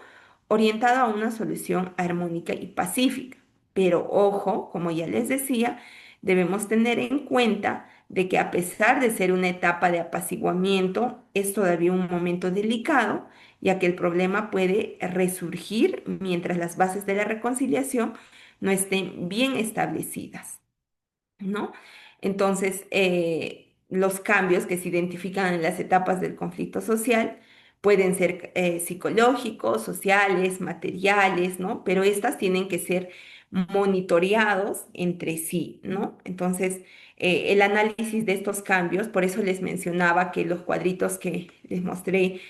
orientado a una solución armónica y pacífica. Pero ojo, como ya les decía, debemos tener en cuenta de que a pesar de ser una etapa de apaciguamiento, es todavía un momento delicado, ya que el problema puede resurgir mientras las bases de la reconciliación no estén bien establecidas, ¿no? Entonces, los cambios que se identifican en las etapas del conflicto social pueden ser psicológicos, sociales, materiales, ¿no? Pero estas tienen que ser monitoreados entre sí, ¿no? Entonces, el análisis de estos cambios, por eso les mencionaba que los cuadritos que les mostré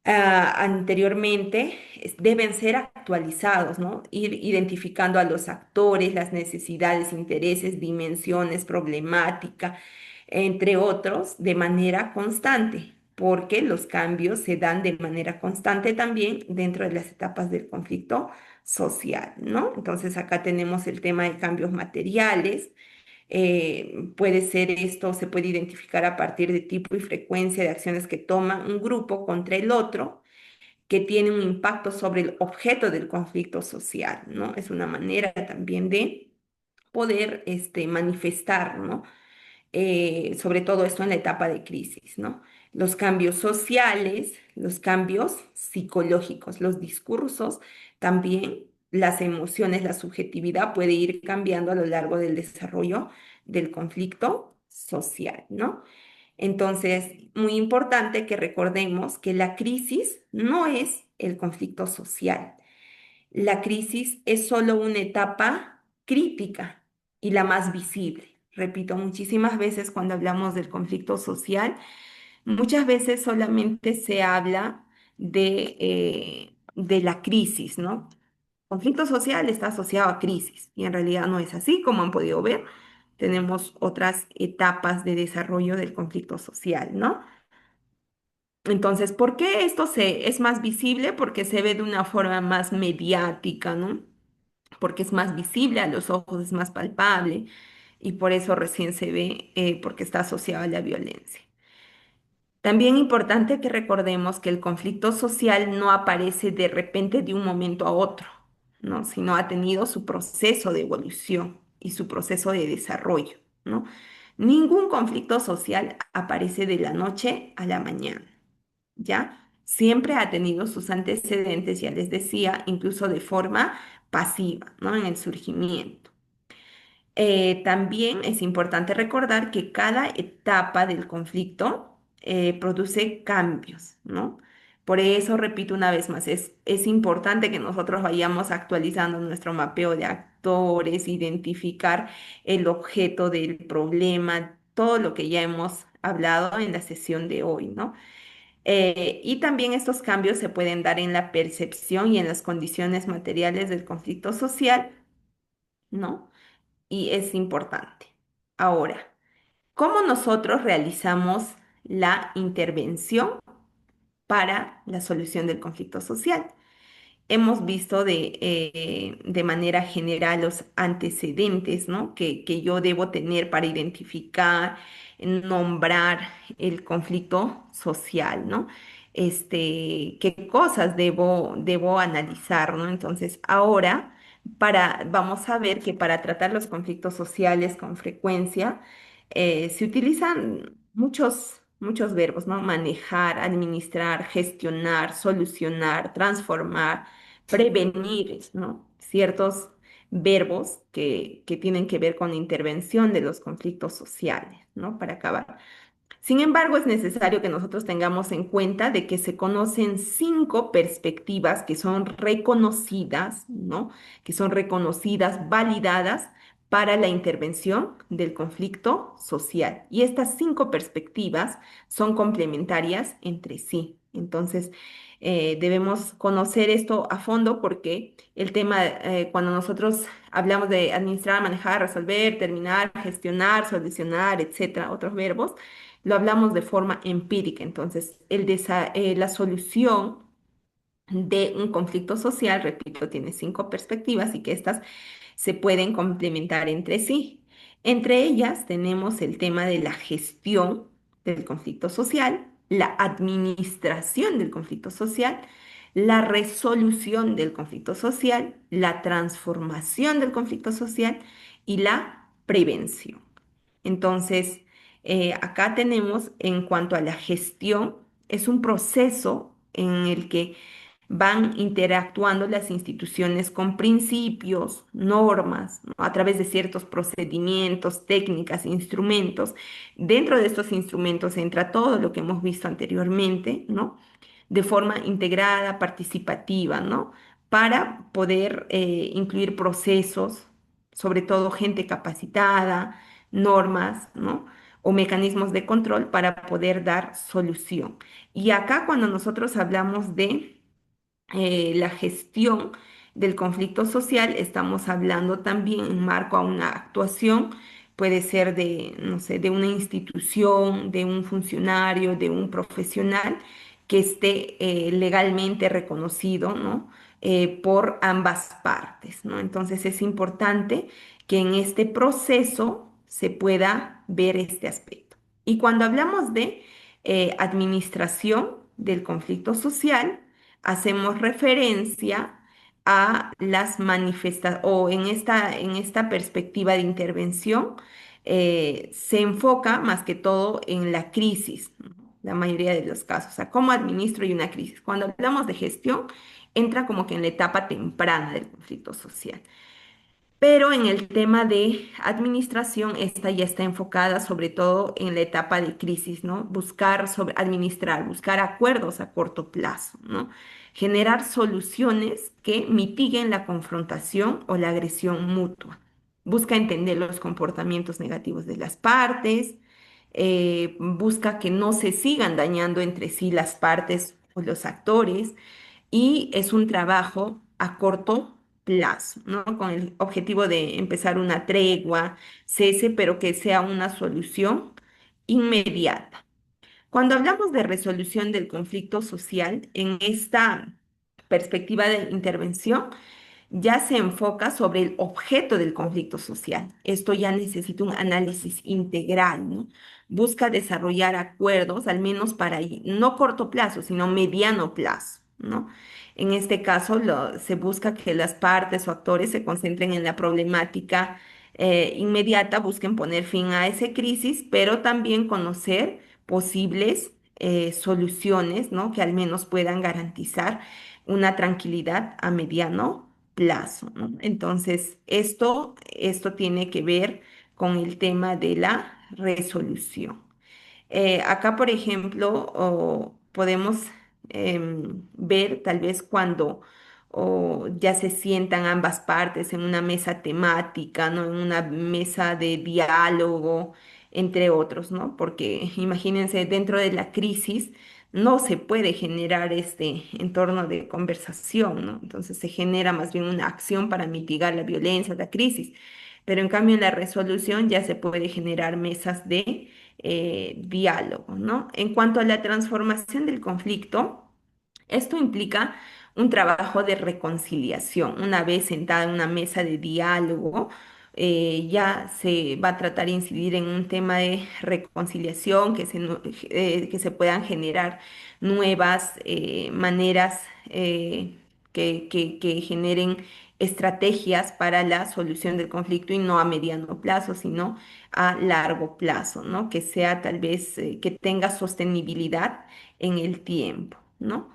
anteriormente deben ser actualizados, ¿no? Ir identificando a los actores, las necesidades, intereses, dimensiones, problemática, entre otros, de manera constante, porque los cambios se dan de manera constante también dentro de las etapas del conflicto social, ¿no? Entonces acá tenemos el tema de cambios materiales. Puede ser esto, se puede identificar a partir de tipo y frecuencia de acciones que toma un grupo contra el otro, que tiene un impacto sobre el objeto del conflicto social, ¿no? Es una manera también de poder manifestar, ¿no? Sobre todo esto en la etapa de crisis, ¿no? Los cambios sociales, los cambios psicológicos, los discursos, también las emociones, la subjetividad puede ir cambiando a lo largo del desarrollo del conflicto social, ¿no? Entonces, muy importante que recordemos que la crisis no es el conflicto social. La crisis es solo una etapa crítica y la más visible. Repito, muchísimas veces cuando hablamos del conflicto social, muchas veces solamente se habla de la crisis, ¿no? Conflicto social está asociado a crisis y en realidad no es así, como han podido ver. Tenemos otras etapas de desarrollo del conflicto social, ¿no? Entonces, ¿por qué esto es más visible? Porque se ve de una forma más mediática, ¿no? Porque es más visible a los ojos, es más palpable y por eso recién se ve, porque está asociado a la violencia. También importante que recordemos que el conflicto social no aparece de repente de un momento a otro, ¿no? Sino ha tenido su proceso de evolución y su proceso de desarrollo, ¿no? Ningún conflicto social aparece de la noche a la mañana, ¿ya? Siempre ha tenido sus antecedentes, ya les decía, incluso de forma pasiva, ¿no? En el surgimiento. También es importante recordar que cada etapa del conflicto produce cambios, ¿no? Por eso, repito una vez más, es importante que nosotros vayamos actualizando nuestro mapeo de actores, identificar el objeto del problema, todo lo que ya hemos hablado en la sesión de hoy, ¿no? Y también estos cambios se pueden dar en la percepción y en las condiciones materiales del conflicto social, ¿no? Y es importante. Ahora, ¿cómo nosotros realizamos la intervención para la solución del conflicto social? Hemos visto de manera general los antecedentes, ¿no? que yo debo tener para identificar, nombrar el conflicto social, ¿no? Qué cosas debo analizar, ¿no? Entonces, ahora vamos a ver que para tratar los conflictos sociales con frecuencia se utilizan muchos verbos, ¿no? Manejar, administrar, gestionar, solucionar, transformar, prevenir, ¿no? Ciertos verbos que tienen que ver con la intervención de los conflictos sociales, ¿no? Para acabar. Sin embargo, es necesario que nosotros tengamos en cuenta de que se conocen 5 perspectivas que son reconocidas, ¿no? Que son reconocidas, validadas para la intervención del conflicto social. Y estas 5 perspectivas son complementarias entre sí. Entonces, debemos conocer esto a fondo porque el tema, cuando nosotros hablamos de administrar, manejar, resolver, terminar, gestionar, solucionar, etcétera, otros verbos, lo hablamos de forma empírica. Entonces, la solución de un conflicto social, repito, tiene 5 perspectivas y que estas se pueden complementar entre sí. Entre ellas tenemos el tema de la gestión del conflicto social, la administración del conflicto social, la resolución del conflicto social, la transformación del conflicto social y la prevención. Entonces, acá tenemos en cuanto a la gestión, es un proceso en el que van interactuando las instituciones con principios, normas, ¿no? A través de ciertos procedimientos, técnicas, instrumentos. Dentro de estos instrumentos entra todo lo que hemos visto anteriormente, ¿no? De forma integrada, participativa, ¿no? Para poder incluir procesos, sobre todo gente capacitada, normas, ¿no? O mecanismos de control para poder dar solución. Y acá cuando nosotros hablamos de la gestión del conflicto social, estamos hablando también en marco a una actuación, puede ser de, no sé, de una institución, de un funcionario, de un profesional que esté legalmente reconocido, ¿no? Por ambas partes, ¿no? Entonces es importante que en este proceso se pueda ver este aspecto. Y cuando hablamos de administración del conflicto social, hacemos referencia a las manifestaciones, o en esta perspectiva de intervención, se enfoca más que todo en la crisis, ¿no? La mayoría de los casos, o sea, cómo administro y una crisis. Cuando hablamos de gestión, entra como que en la etapa temprana del conflicto social. Pero en el tema de administración, esta ya está enfocada sobre todo en la etapa de crisis, ¿no? Administrar, buscar acuerdos a corto plazo, ¿no? Generar soluciones que mitiguen la confrontación o la agresión mutua. Busca entender los comportamientos negativos de las partes, busca que no se sigan dañando entre sí las partes o los actores y es un trabajo a corto plazo, ¿no? Con el objetivo de empezar una tregua, cese, pero que sea una solución inmediata. Cuando hablamos de resolución del conflicto social, en esta perspectiva de intervención, ya se enfoca sobre el objeto del conflicto social. Esto ya necesita un análisis integral, ¿no? Busca desarrollar acuerdos, al menos para no corto plazo, sino mediano plazo, ¿no? En este caso, se busca que las partes o actores se concentren en la problemática inmediata, busquen poner fin a esa crisis, pero también conocer posibles soluciones, ¿no? Que al menos puedan garantizar una tranquilidad a mediano plazo, ¿no? Entonces, esto tiene que ver con el tema de la resolución. Acá, por ejemplo, podemos ver tal vez cuando ya se sientan ambas partes en una mesa temática, ¿no? En una mesa de diálogo, entre otros, ¿no? Porque imagínense, dentro de la crisis no se puede generar este entorno de conversación, ¿no? Entonces se genera más bien una acción para mitigar la violencia, la crisis. Pero en cambio en la resolución ya se puede generar mesas de diálogo, ¿no? En cuanto a la transformación del conflicto, esto implica un trabajo de reconciliación. Una vez sentada en una mesa de diálogo, ya se va a tratar de incidir en un tema de reconciliación, que se puedan generar nuevas maneras que generen estrategias para la solución del conflicto y no a mediano plazo, sino a largo plazo, ¿no? Que sea tal vez que tenga sostenibilidad en el tiempo, ¿no?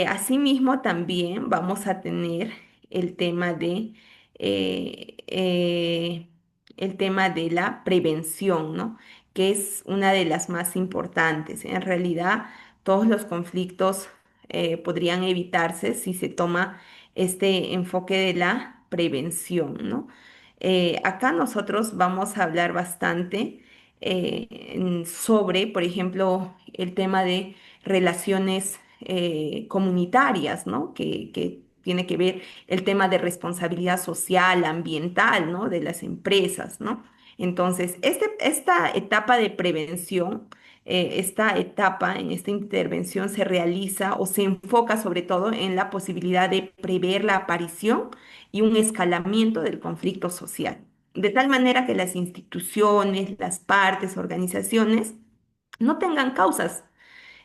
Asimismo, también vamos a tener el tema eh, eh, el tema de la prevención, ¿no? Que es una de las más importantes. En realidad, todos los conflictos podrían evitarse si se toma este enfoque de la prevención, ¿no? Acá nosotros vamos a hablar bastante sobre, por ejemplo, el tema de relaciones comunitarias, ¿no? Que tiene que ver el tema de responsabilidad social, ambiental, ¿no? De las empresas, ¿no? Entonces, esta etapa de prevención, esta etapa en esta intervención se realiza o se enfoca sobre todo en la posibilidad de prever la aparición y un escalamiento del conflicto social, de tal manera que las instituciones, las partes, organizaciones no tengan causas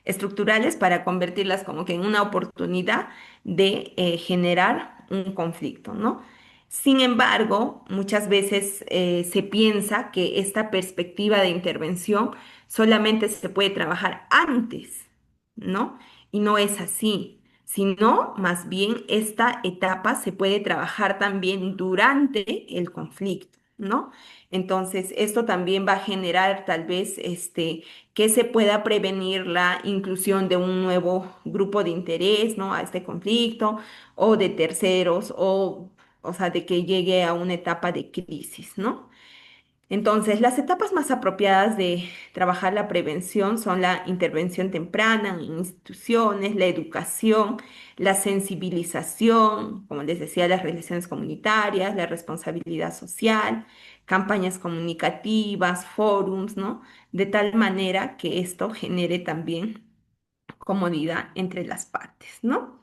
estructurales para convertirlas como que en una oportunidad de generar un conflicto, ¿no? Sin embargo, muchas veces se piensa que esta perspectiva de intervención solamente se puede trabajar antes, ¿no? Y no es así, sino más bien esta etapa se puede trabajar también durante el conflicto, ¿no? Entonces, esto también va a generar tal vez que se pueda prevenir la inclusión de un nuevo grupo de interés, ¿no? A este conflicto o de terceros o sea, de que llegue a una etapa de crisis, ¿no? Entonces, las etapas más apropiadas de trabajar la prevención son la intervención temprana en instituciones, la educación, la sensibilización, como les decía, las relaciones comunitarias, la responsabilidad social, campañas comunicativas, forums, ¿no? De tal manera que esto genere también comodidad entre las partes, ¿no?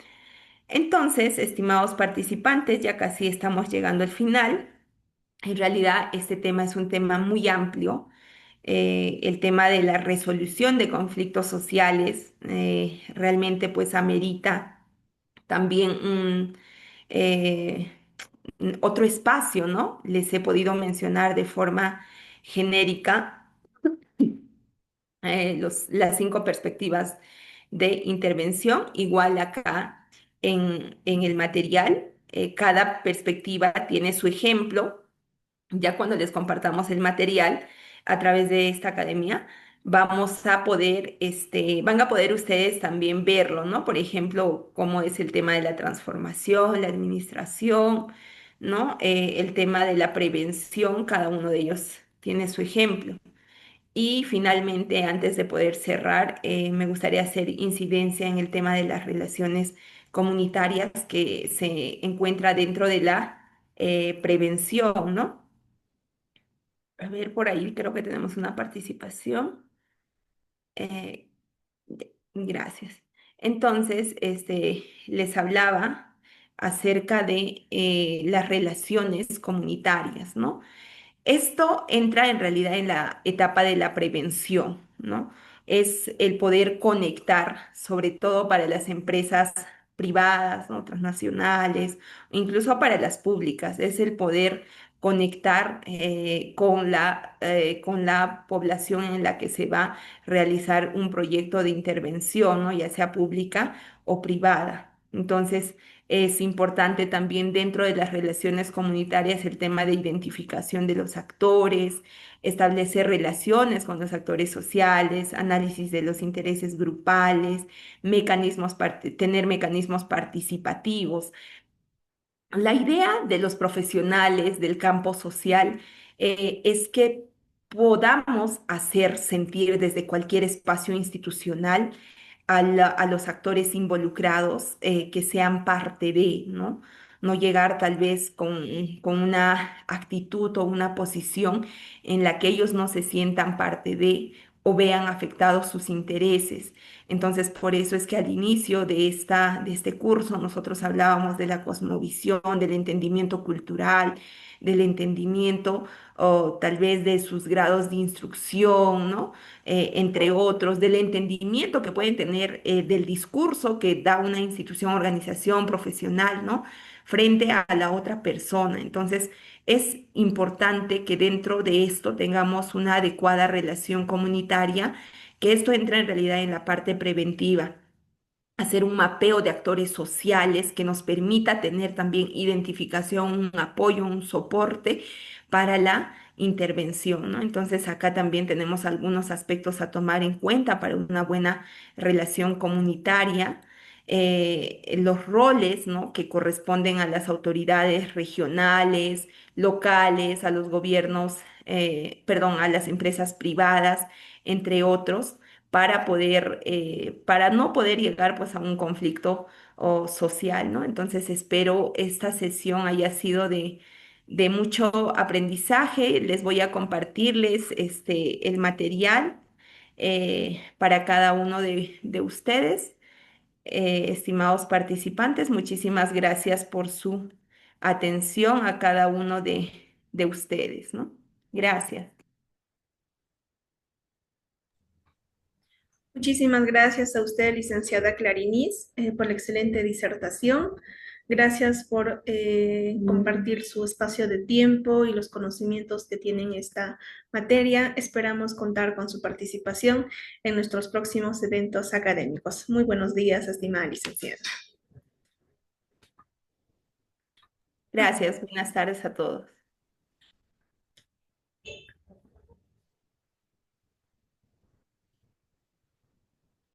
Entonces, estimados participantes, ya casi estamos llegando al final. En realidad, este tema es un tema muy amplio. El tema de la resolución de conflictos sociales realmente pues amerita también eh, otro espacio, ¿no? Les he podido mencionar de forma genérica las 5 perspectivas de intervención. Igual acá en el material, cada perspectiva tiene su ejemplo. Ya cuando les compartamos el material a través de esta academia, vamos a poder, van a poder ustedes también verlo, ¿no? Por ejemplo, cómo es el tema de la transformación, la administración, ¿no? El tema de la prevención, cada uno de ellos tiene su ejemplo. Y finalmente, antes de poder cerrar, me gustaría hacer incidencia en el tema de las relaciones comunitarias que se encuentra dentro de la prevención, ¿no? A ver, por ahí creo que tenemos una participación. Eh, gracias. Entonces, les hablaba. acerca de las relaciones comunitarias, ¿no? Esto entra en realidad en la etapa de la prevención, ¿no? Es el poder conectar, sobre todo para las empresas privadas, ¿no? Transnacionales, incluso para las públicas, es el poder conectar con la población en la que se va a realizar un proyecto de intervención, ¿no? Ya sea pública o privada. Entonces, es importante también dentro de las relaciones comunitarias el tema de identificación de los actores, establecer relaciones con los actores sociales, análisis de los intereses grupales, tener mecanismos participativos. La idea de los profesionales del campo social es que podamos hacer sentir desde cualquier espacio institucional a los actores involucrados que sean parte de, ¿no? No llegar tal vez con una actitud o una posición en la que ellos no se sientan parte de o vean afectados sus intereses. Entonces, por eso es que al inicio de este curso nosotros hablábamos de la cosmovisión, del entendimiento cultural, del entendimiento o tal vez de sus grados de instrucción, ¿no? Entre otros, del entendimiento que pueden tener del discurso que da una institución, organización profesional, ¿no? Frente a la otra persona. Entonces, es importante que dentro de esto tengamos una adecuada relación comunitaria, que esto entra en realidad en la parte preventiva, hacer un mapeo de actores sociales que nos permita tener también identificación, un apoyo, un soporte para la intervención, ¿no? Entonces acá también tenemos algunos aspectos a tomar en cuenta para una buena relación comunitaria. Los roles, ¿no? Que corresponden a las autoridades regionales, locales, a los gobiernos, perdón, a las empresas privadas, entre otros para no poder llegar pues a un conflicto social, ¿no? Entonces espero esta sesión haya sido de mucho aprendizaje. Les voy a compartirles el material para cada uno de ustedes. Estimados participantes, muchísimas gracias por su atención a cada uno de ustedes, ¿no? Gracias. Muchísimas gracias a usted, licenciada Clarinis, por la excelente disertación. Gracias por compartir su espacio de tiempo y los conocimientos que tiene en esta materia. Esperamos contar con su participación en nuestros próximos eventos académicos. Muy buenos días, estimada licenciada. Gracias. Buenas tardes a todos.